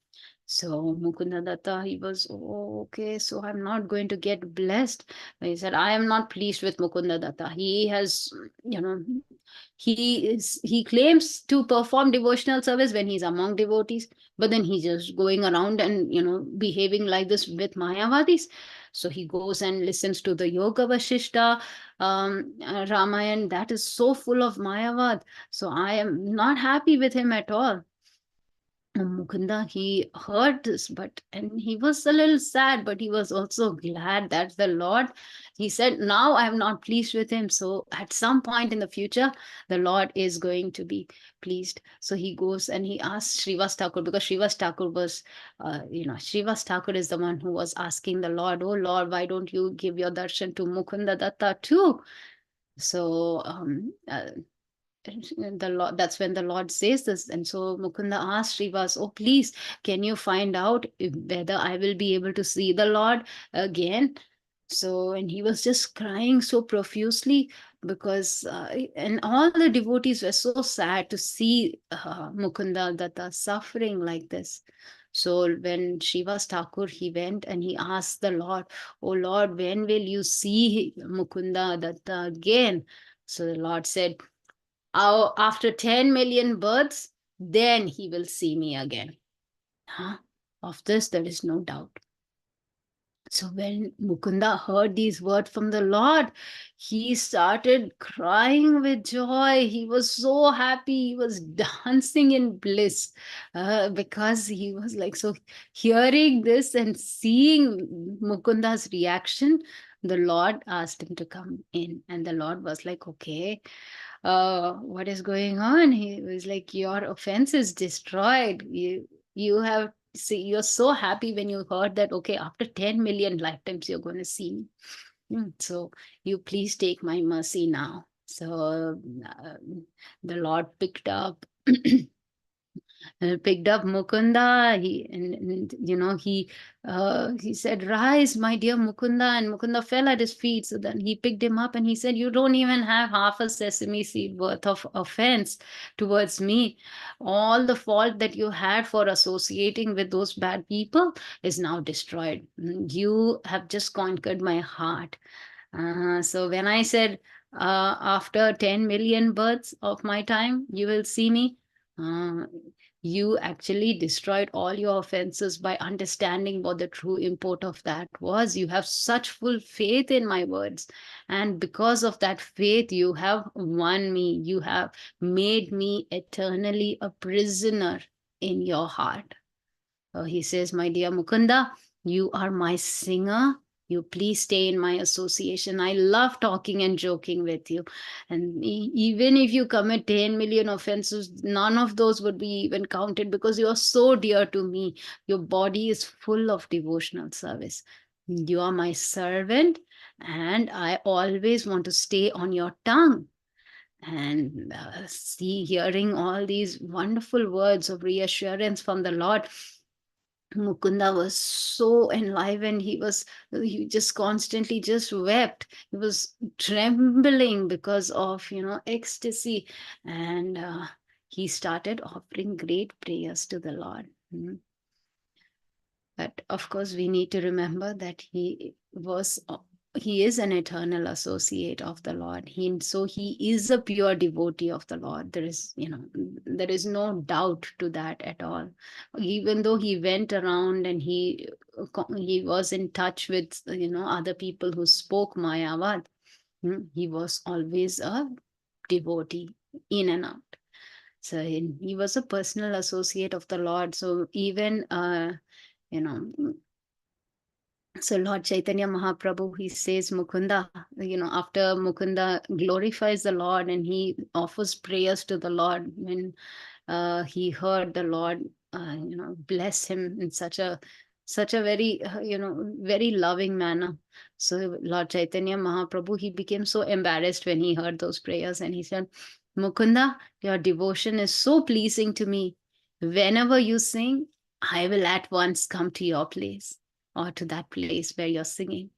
So Mukunda Datta, he was, oh, okay, so I'm not going to get blessed. He said, I am not pleased with Mukunda Datta. He has, he claims to perform devotional service when he's among devotees, but then he's just going around and, behaving like this with Mayavadis. So he goes and listens to the Yoga Vashishta Ramayan. That is so full of Mayavad. So I am not happy with him at all. Mukunda, he heard this, and he was a little sad, but he was also glad that the Lord, he said, now I am not pleased with him. So at some point in the future, the Lord is going to be pleased. So he goes and he asks Srivas Thakur, because Srivas Thakur was, Srivas Thakur is the one who was asking the Lord, oh Lord, why don't you give your darshan to Mukunda Datta too? So the Lord, that's when the Lord says this. And so Mukunda asked Srivas, oh, please, can you find out whether I will be able to see the Lord again? So, and he was just crying so profusely because, and all the devotees were so sad to see Mukunda Datta suffering like this. So when Srivas Thakur, he went and he asked the Lord, oh Lord, when will you see Mukunda Datta again? So the Lord said, after 10 million births, then he will see me again. Of this, there is no doubt. So when Mukunda heard these words from the Lord, he started crying with joy. He was so happy. He was dancing in bliss because he was like, so hearing this and seeing Mukunda's reaction, the Lord asked him to come in. And the Lord was like, okay, what is going on? He was like, your offense is destroyed. You have, see, you're so happy when you heard that, okay, after 10 million lifetimes you're going to see me. So you please take my mercy now. So the Lord picked up Mukunda. He said, rise, my dear Mukunda. And Mukunda fell at his feet. So then he picked him up and he said, you don't even have half a sesame seed worth of offense towards me. All the fault that you had for associating with those bad people is now destroyed. You have just conquered my heart. So when I said, after 10 million births of my time, you will see me, you actually destroyed all your offenses by understanding what the true import of that was. You have such full faith in my words. And because of that faith, you have won me. You have made me eternally a prisoner in your heart. He says, my dear Mukunda, you are my singer. You please stay in my association. I love talking and joking with you. And even if you commit 10 million offenses, none of those would be even counted because you are so dear to me. Your body is full of devotional service. You are my servant, and I always want to stay on your tongue. And hearing all these wonderful words of reassurance from the Lord, Mukunda was so enlivened. He just constantly just wept. He was trembling because of, ecstasy. And he started offering great prayers to the Lord. But of course, we need to remember that he is an eternal associate of the Lord. So he is a pure devotee of the Lord. There is no doubt to that at all. Even though he went around and he was in touch with, other people who spoke Mayavad, he was always a devotee in and out. So he was a personal associate of the Lord. So even, so Lord Chaitanya Mahaprabhu, he says, Mukunda, after Mukunda glorifies the Lord and he offers prayers to the Lord when he heard the Lord, bless him in such a very, very loving manner. So Lord Chaitanya Mahaprabhu, he became so embarrassed when he heard those prayers and he said, Mukunda, your devotion is so pleasing to me. Whenever you sing, I will at once come to your place or to that place where you're singing.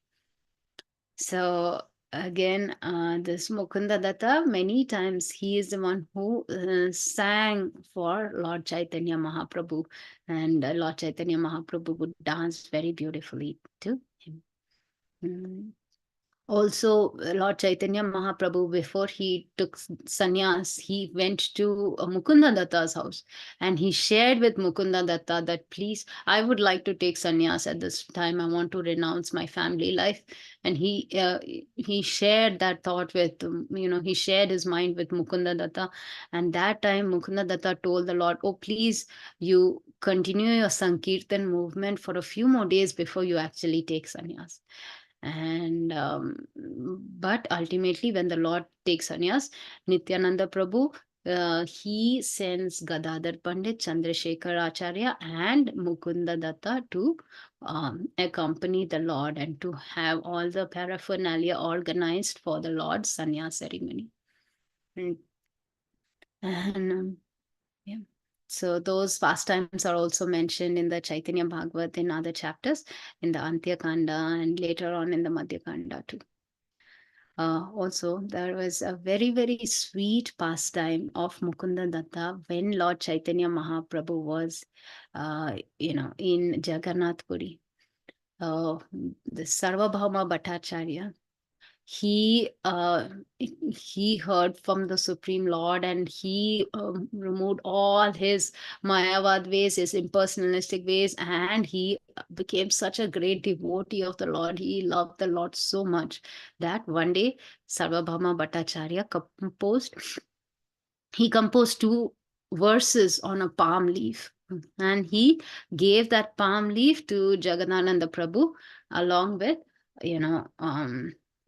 So again, this Mukunda Datta, many times he is the one who sang for Lord Chaitanya Mahaprabhu, and Lord Chaitanya Mahaprabhu would dance very beautifully to him. Also, Lord Chaitanya Mahaprabhu, before he took sannyas, he went to Mukunda Datta's house and he shared with Mukunda Datta that, please, I would like to take sannyas at this time. I want to renounce my family life. And he shared that thought with, he shared his mind with Mukunda Datta. And that time, Mukunda Datta told the Lord, oh, please, you continue your Sankirtan movement for a few more days before you actually take sannyas. And but ultimately, when the Lord takes sannyas, Nityananda Prabhu, he sends Gadadhar Pandit, Chandrasekhar Acharya, and Mukunda Datta to accompany the Lord and to have all the paraphernalia organized for the Lord's sannyas ceremony. And yeah. So those pastimes are also mentioned in the Chaitanya Bhagavat in other chapters, in the Antya Kanda and later on in the Madhya Kanda too. Also, there was a very, very sweet pastime of Mukunda Datta when Lord Chaitanya Mahaprabhu was, in Jagannath Puri. The Sarvabhauma Bhattacharya, he heard from the Supreme Lord, and he removed all his Mayavad ways, his impersonalistic ways, and he became such a great devotee of the Lord. He loved the Lord so much that one day Sarvabhauma Bhattacharya composed 2 verses on a palm leaf, and he gave that palm leaf to Jagadananda Prabhu along with,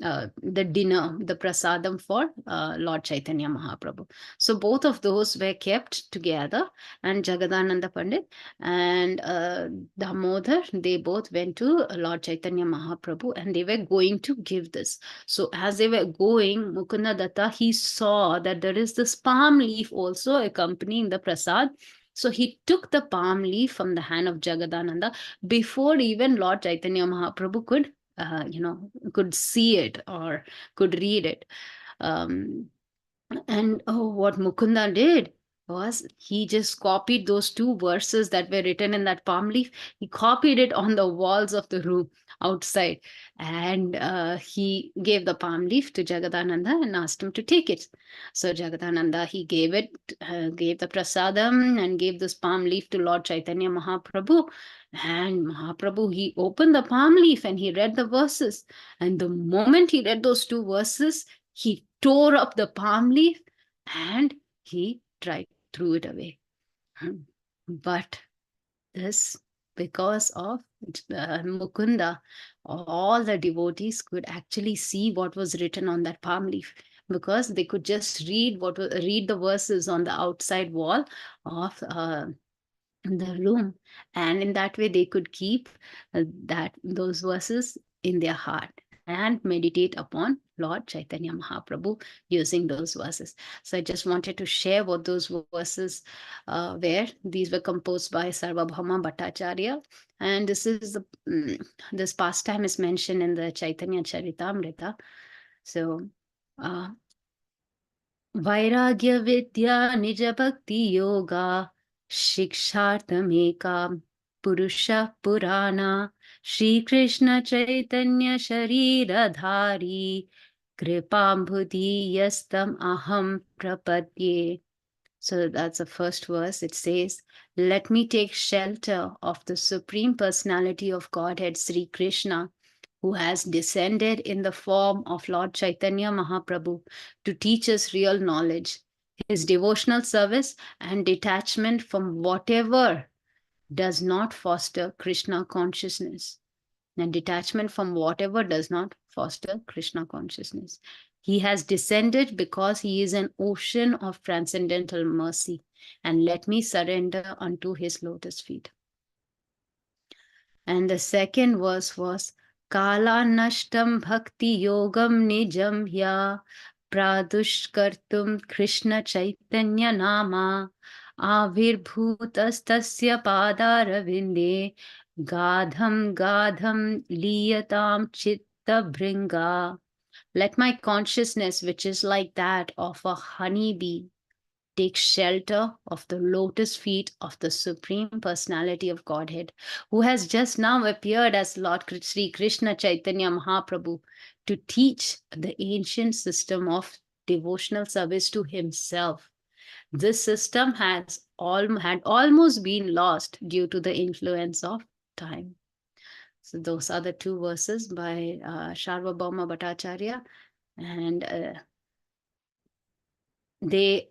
the dinner, the prasadam for Lord Chaitanya Mahaprabhu. So both of those were kept together, and Jagadananda Pandit and Damodar, they both went to Lord Chaitanya Mahaprabhu and they were going to give this. So as they were going, Mukunda Datta, he saw that there is this palm leaf also accompanying the prasad. So he took the palm leaf from the hand of Jagadananda before even Lord Chaitanya Mahaprabhu could see it or could read it. And what Mukunda did was he just copied those 2 verses that were written in that palm leaf. He copied it on the walls of the room outside, and he gave the palm leaf to Jagadananda and asked him to take it. So Jagadananda, he gave the prasadam and gave this palm leaf to Lord Chaitanya Mahaprabhu. And Mahaprabhu, he opened the palm leaf and he read the verses. And the moment he read those 2 verses, he tore up the palm leaf and he threw it away. But this, because of Mukunda, all the devotees could actually see what was written on that palm leaf, because they could just read the verses on the outside wall of the room, and in that way they could keep those verses in their heart and meditate upon Lord Chaitanya Mahaprabhu using those verses. So I just wanted to share what those verses were. These were composed by Sarvabhauma Bhattacharya, and this pastime is mentioned in the Chaitanya Charitamrita. So Vairagya Vidya Nija Bhakti Yoga Shikshartameka Purusha Purana Shri Krishna Chaitanya Shariradhari Kripambhudi Yastam Aham Prapadye. So that's the first verse. It says, let me take shelter of the Supreme Personality of Godhead Sri Krishna, who has descended in the form of Lord Chaitanya Mahaprabhu to teach us real knowledge. His devotional service and detachment from whatever does not foster Krishna consciousness. And detachment from whatever does not foster Krishna consciousness. He has descended because he is an ocean of transcendental mercy. And let me surrender unto his lotus feet. And the second verse was, Kala nashtam bhakti yogam nijam ya pradushkartum Krishna Chaitanya nama avirbhutastasya padaravinde gadham liyatam chitta bringa. Let my consciousness, which is like that of a honeybee, take shelter of the lotus feet of the Supreme Personality of Godhead, who has just now appeared as Lord Sri Krishna Chaitanya Mahaprabhu to teach the ancient system of devotional service to himself. This system had almost been lost due to the influence of time. So those are the two verses by Sarvabhauma Bhattacharya, and they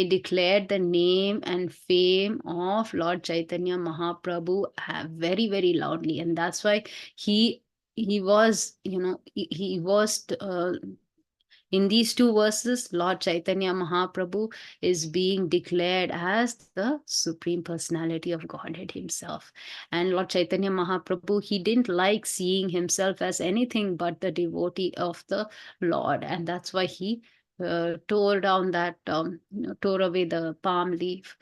declared the name and fame of Lord Chaitanya Mahaprabhu very, very loudly, and that's why he was, he was in these two verses, Lord Chaitanya Mahaprabhu is being declared as the Supreme Personality of Godhead himself. And Lord Chaitanya Mahaprabhu, he didn't like seeing himself as anything but the devotee of the Lord. And that's why he tore down that, tore away the palm leaf.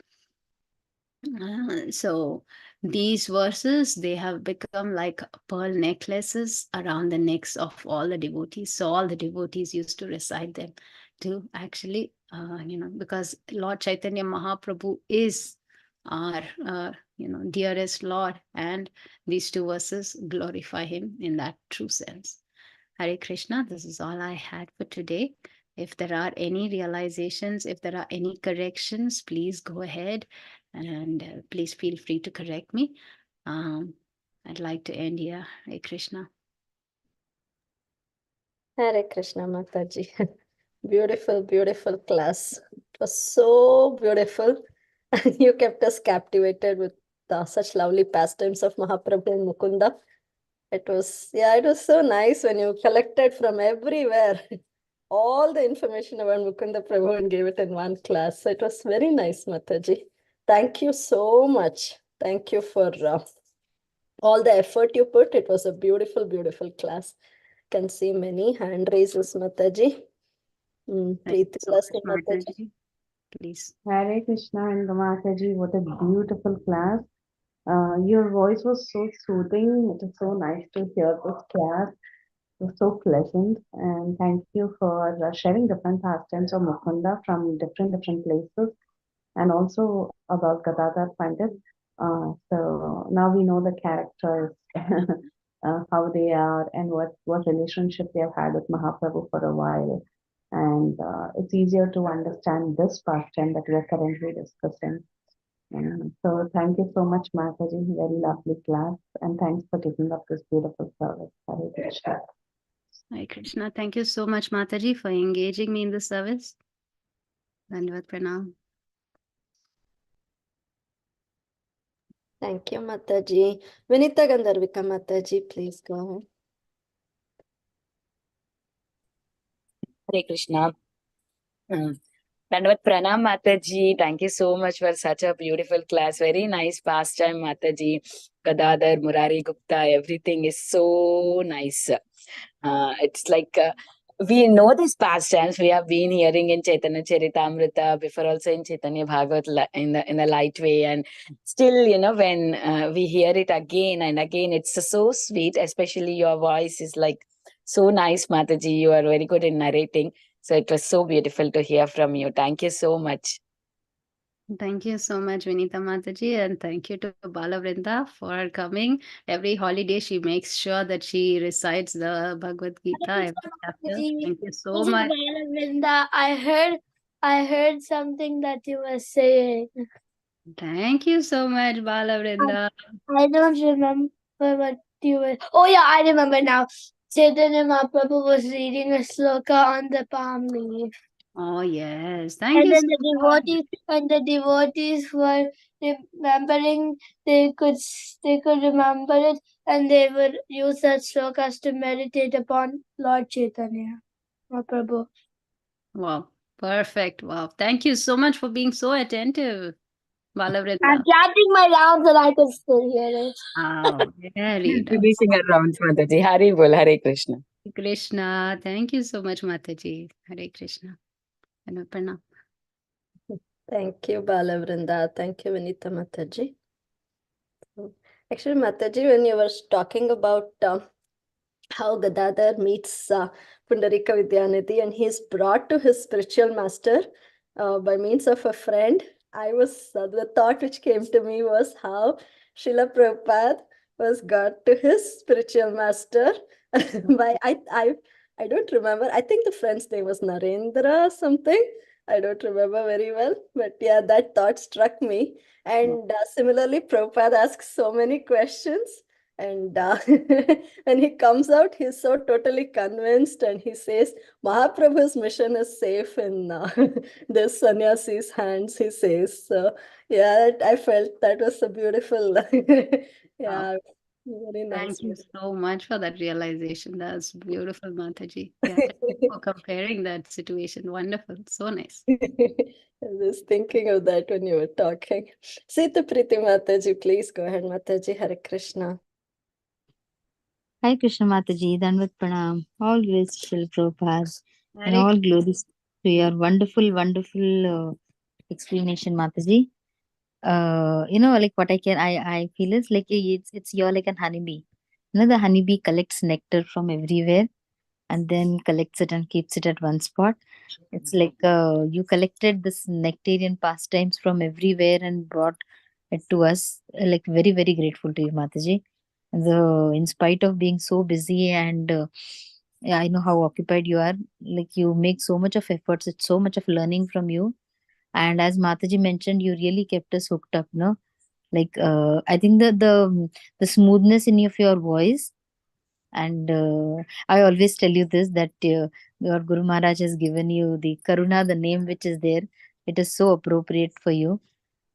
So these verses, they have become like pearl necklaces around the necks of all the devotees. So all the devotees used to recite them to actually, because Lord Chaitanya Mahaprabhu is our, dearest Lord, and these two verses glorify him in that true sense. Hare Krishna, this is all I had for today. If there are any realizations, if there are any corrections, please go ahead and please feel free to correct me. I'd like to end here. Hare Krishna. Hare Krishna Mataji. Beautiful, beautiful class. It was so beautiful. You kept us captivated with such lovely pastimes of Mahaprabhu and Mukunda. It was so nice when you collected from everywhere all the information about Mukunda Prabhu and gave it in one class. So it was very nice, Mataji. Thank you so much. Thank you for all the effort you put. It was a beautiful, beautiful class. Can see many hand raises, Mataji. Thank you so Preeti much, Mataji. Mataji. Please. Hare Krishna and Mataji, what a beautiful class. Your voice was so soothing. It is so nice to hear this class. It was so pleasant. And thank you for sharing different pastimes of Mukunda from different places, and also about Gadadhar Pandit. So now we know the characters, how they are, and what relationship they have had with Mahaprabhu for a while. And it's easier to understand this pastime that we are currently discussing. So thank you so much, Mataji. Very lovely class, and thanks for taking up this beautiful service. Hare Krishna. Hare Krishna. Thank you so much, Mataji, for engaging me in the service. Dandavad Pranam. Thank you, Mataji. Vinita Gandharvika Mataji, please go ahead. Hare Krishna. Dandavad Pranam, Mataji. Thank you so much for such a beautiful class. Very nice pastime, Mataji. Gadadhar, Murari Gupta, everything is so nice. It's like we know these pastimes. We have been hearing in Chaitanya Charitamrita, before also in Chaitanya Bhagavat in a light way. And still, when we hear it again and again, it's so sweet. Especially your voice is like so nice, Mataji. You are very good in narrating. So it was so beautiful to hear from you. Thank you so much. Thank you so much, Vinita Mataji, and thank you to Bala Vrinda for coming. Every holiday, she makes sure that she recites the Bhagavad Gita every chapter. Thank you so much. Vrinda, I heard something that you were saying. Thank you so much, Bala Vrinda. I don't remember what you were. Oh yeah, I remember now. Chaitanya Mahaprabhu was reading a sloka on the palm leaf. Oh yes, thank you And then so much. the devotees were remembering. They could remember it, and they would use that slokas to meditate upon Lord Chaitanya Mahaprabhu. Wow, perfect. Wow, thank you so much for being so attentive, Bala I'm Vrinda. chanting my rounds and I can still hear it. Oh, very nice. Finishing around, Mataji. Hari bol, Hare Krishna. Krishna, thank you so much, Mataji. Hare Krishna. And Pranam. Thank you, Bala Vrinda. Thank you, Vinita Mataji. Actually, Mataji, when you were talking about how Gadadhar meets Pundarik Vidyanidhi, and he's brought to his spiritual master by means of a friend. The thought which came to me was how Srila Prabhupada was got to his spiritual master by I don't remember. I think the friend's name was Narendra or something. I don't remember very well, but yeah, that thought struck me. And similarly, Prabhupada asks so many questions. And when he comes out, he's so totally convinced, and he says, Mahaprabhu's mission is safe in this sannyasi's hands, he says. So, yeah, I felt that was a beautiful, yeah, very nice. Thank you so much for that realization. That's beautiful, Mataji. Yeah, thank you for comparing that situation. Wonderful. So nice. I was thinking of that when you were talking. Sita Priti Mataji, please go ahead, Mataji. Hare Krishna. Hi Krishna Mataji, Danvat Pranam. All glories to Srila Prabhupada and Hare all glories to your wonderful explanation, Mataji. Like what I feel is like it's you're like an honeybee. The honeybee collects nectar from everywhere and then collects it and keeps it at one spot. It's like you collected this nectarian pastimes from everywhere and brought it to us. Like very, very grateful to you, Mataji. In spite of being so busy and yeah, I know how occupied you are. Like you make so much of efforts. It's so much of learning from you. And as Mataji mentioned, you really kept us hooked up. No, like I think the smoothness in of your voice, and I always tell you this that your Guru Maharaj has given you the Karuna, the name which is there. It is so appropriate for you,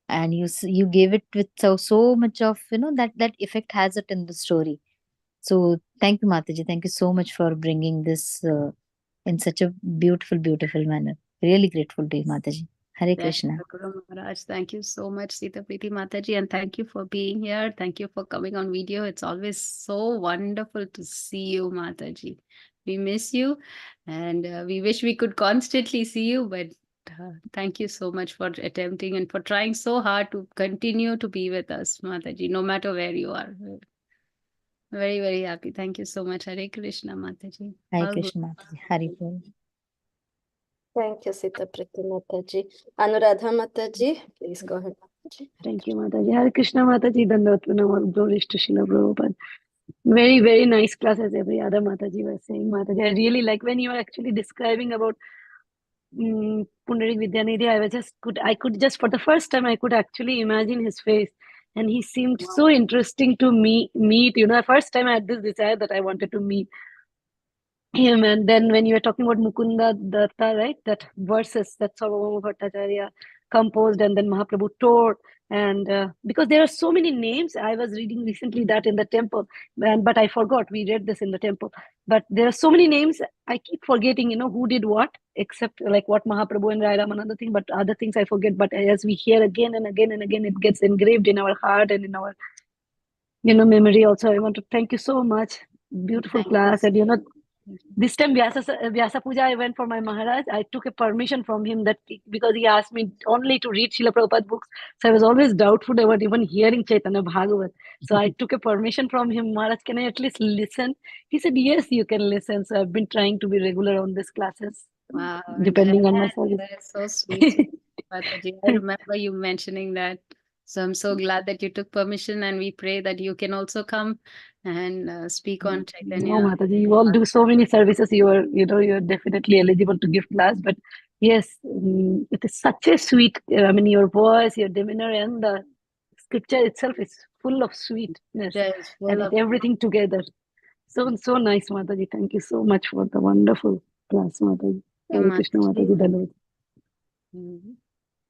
and you gave it with so much of that effect has it in the story. So thank you, Mataji. Thank you so much for bringing this in such a beautiful manner. Really grateful to you, Mataji. Hare Krishna. Guru Maharaj. Thank you so much, Sita Priti Mataji, and thank you for being here. Thank you for coming on video. It's always so wonderful to see you, Mataji. We miss you, and we wish we could constantly see you, but thank you so much for attempting and for trying so hard to continue to be with us, Mataji, no matter where you are. Very, very happy. Thank you so much. Hare Krishna, Mataji. Hare All Krishna, Mataji. Hare Bol. Thank you, Sita Priti Mataji. Anuradha Mataji, please go ahead, Mataji. Thank you, Mataji. Hare Krishna, Mataji. Dandavat Pranam. All glories to Srila Prabhupada. Very, very nice class, as every other Mataji was saying. Mataji, I really like when you were actually describing about Pundarik Vidyanidhi. I could just for the first time I could actually imagine his face, and he seemed so interesting to meet. The first time I had this desire that I wanted to meet him. And then when you were talking about Mukunda Datta, right, that verses that Sarvabhauma Bhattacharya composed and then Mahaprabhu taught, and because there are so many names, I was reading recently that in the temple, but I forgot, we read this in the temple, but there are so many names, I keep forgetting, who did what, except like what Mahaprabhu and Rairam and other thing, but other things I forget, but as we hear again and again and again, it gets engraved in our heart and in our, memory also. I want to thank you so much. Beautiful class. And this time Vyasa Puja, I went for my Maharaj. I took a permission from him that because he asked me only to read Srila Prabhupada books. So I was always doubtful about even hearing Chaitanya Bhagavat. So I took a permission from him. Maharaj, can I at least listen? He said, yes, you can listen. So I've been trying to be regular on these classes. Wow, Depending on my service. that's so sweet, Mataji. I remember you mentioning that. So I'm so glad that you took permission, and we pray that you can also come and speak on Chaitanya. No, Mataji, you all do so many services. You're definitely eligible to give class. But yes, it is such a sweet. Your voice, your demeanor, and the scripture itself is full of sweetness, Yes, full and of everything together. So nice, Mataji. Thank you so much for the wonderful class, Mataji. Hare Krishna, Mataji. Dandavat. Mhm.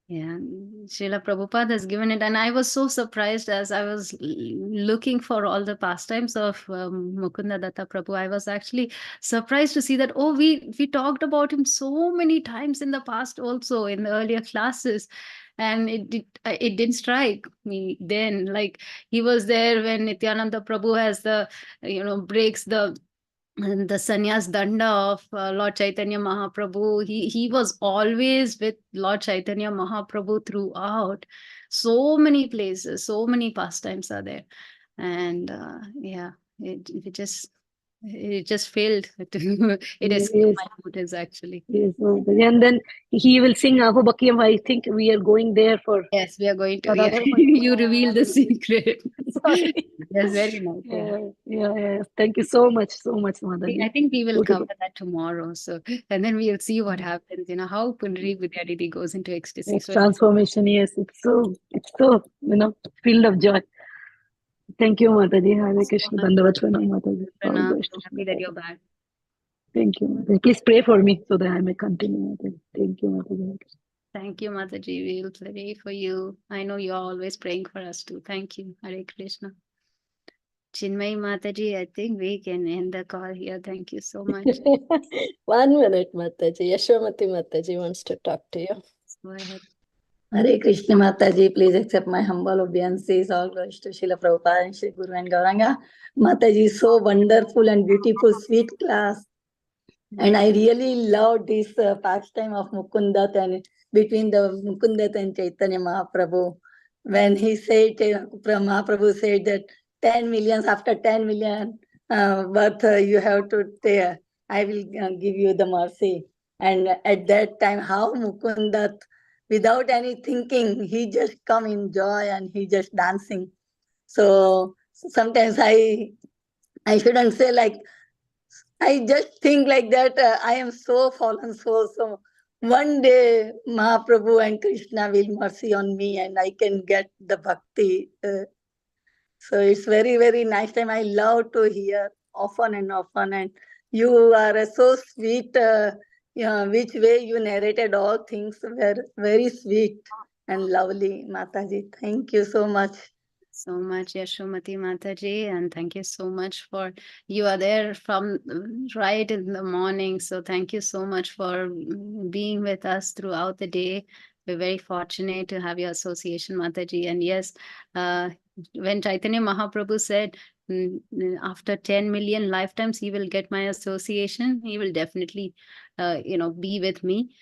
Yeah, Srila Prabhupada has given it, and I was so surprised as I was looking for all the pastimes of Mukunda Datta Prabhu. I was actually surprised to see that we talked about him so many times in the past, also in the earlier classes, and it didn't strike me then. Like he was there when Nityananda Prabhu has the breaks the sannyas danda of Lord Chaitanya Mahaprabhu. He was always with Lord Chaitanya Mahaprabhu throughout. So many places, so many pastimes are there, and yeah, it just it just failed to, it escaped Yes, my notice actually. yes, Mataji. And then he will sing Aho Bakiyam. I think we are going there for Yes, we are going to, yeah, Gadadhar. you reveal the secret. Sorry. Yes, very nice. Yeah. Yeah. Thank you so much, Mataji. I think we will Beautiful. cover that tomorrow. So, and then we'll see what happens, how Pundarik Vidyanidhi goes into ecstasy. It's So, transformation. Yes, it's so filled of joy. Thank you, Mataji. Hare Krishna. Dandavat pranam, Mataji. All Pranam, glories so to happy Srila that you're Prabhupada. back. Thank you, Mataji. Please pray for me so that I may continue, Mataji. Thank you, Mataji. Hare Krishna. Thank you, Mataji. We'll pray for you. I know you're always praying for us too. Thank you. Hare Krishna. Chinmay Mataji, I think we can end the call here. Thank you so much. 1 minute, Mataji. Yashwamati Mataji wants to talk to you. Go ahead. Hare Krishna Mataji, please accept my humble obeisances. All glories to Srila Prabhupada and Shri Guru and Gauranga. Mataji, so wonderful and beautiful, sweet class. And I really love this pastime of Mukunda and between the Mukunda and Chaitanya Mahaprabhu. When he said, Mahaprabhu said that 10 millions, after 10 million birth, you have to take, I will give you the mercy. And at that time, how Mukunda, without any thinking, he just come in joy and he just dancing. So sometimes I shouldn't say like, I just think like that. I am so fallen soul. So one day Mahaprabhu and Krishna will mercy on me, and I can get the bhakti. So it's very, very nice time. I love to hear often and often. And you are so sweet. Which way you narrated all things were very sweet and lovely, Mataji. Thank you so much. So much, Yashomati Mataji, and thank you so much for, you are there from right in the morning. So thank you so much for being with us throughout the day. We're very fortunate to have your association, Mataji. And yes, when Chaitanya Mahaprabhu said, after 10 million lifetimes, he will get my association, he will definitely, be with me.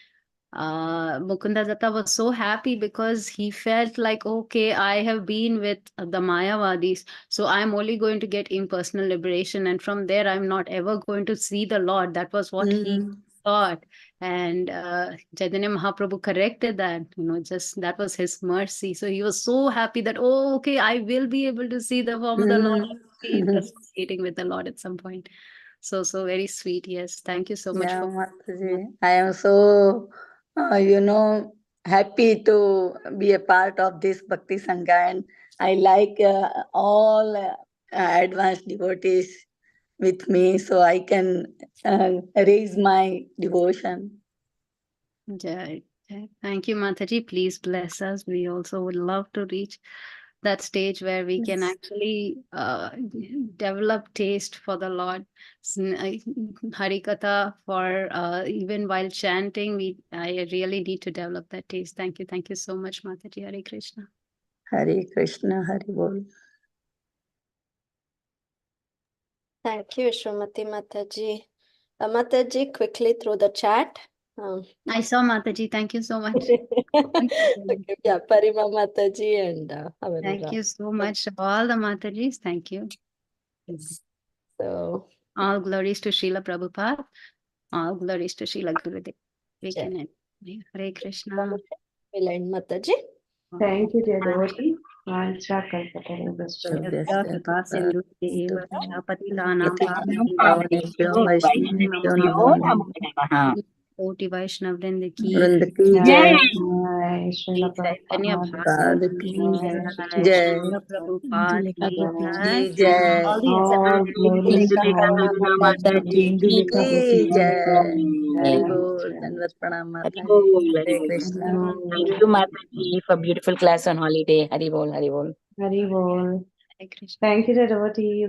Mukunda Datta was so happy because he felt like, okay, I have been with the Mayavadis, so I'm only going to get impersonal liberation, and from there I'm not ever going to see the Lord. That was what he thought. And Chaitanya Mahaprabhu corrected that, just that was his mercy. So he was so happy that, oh, okay, I will be able to see the form of the Lord, be associating with the Lord at some point. So very sweet. Yes, thank you so much Yeah, for. Mataji. I am so, happy to be a part of this Bhakti Sangha, and I like all advanced devotees with me, so I can raise my devotion. Jai. Thank you, Mataji. Please bless us. We also would love to reach that stage where we can actually develop taste for the Lord. Harikatha, for even while chanting, I really need to develop that taste. Thank you so much, Mataji. Hare Krishna. Hare Krishna, Hare Bol. Thank you, Yashwamati Mataji. Mataji, quickly through the chat. I saw Mataji. Thank you so much. Yeah, Parima Mataji and Thank you so much, all the Matajis. Thank you. So all glories to Srila Prabhupada. All glories to Srila Gurudev. We Jai. can end. Hare Krishna. We'll end, Mataji. Thank you, dear devotee. Vancha kalpataru Kripa sindhu deva chapatilana Koti Vaishnav Vrinda ki Vrinda ki jai. Jai Srila Chaitanya Prabhupada Bhagavata ki Madhya jai. Srila Prabhupada ki Ki jai. all the All glories to Indulekha Mataji ki jai. Hari Bol. Dandavat pranam Mataji. Hare Krishna. Thank you, Mataji, for beautiful class on holiday. Hari Bol, Hari Bol. Hari Bol. Hare Krishna. Thank you, dear devotee.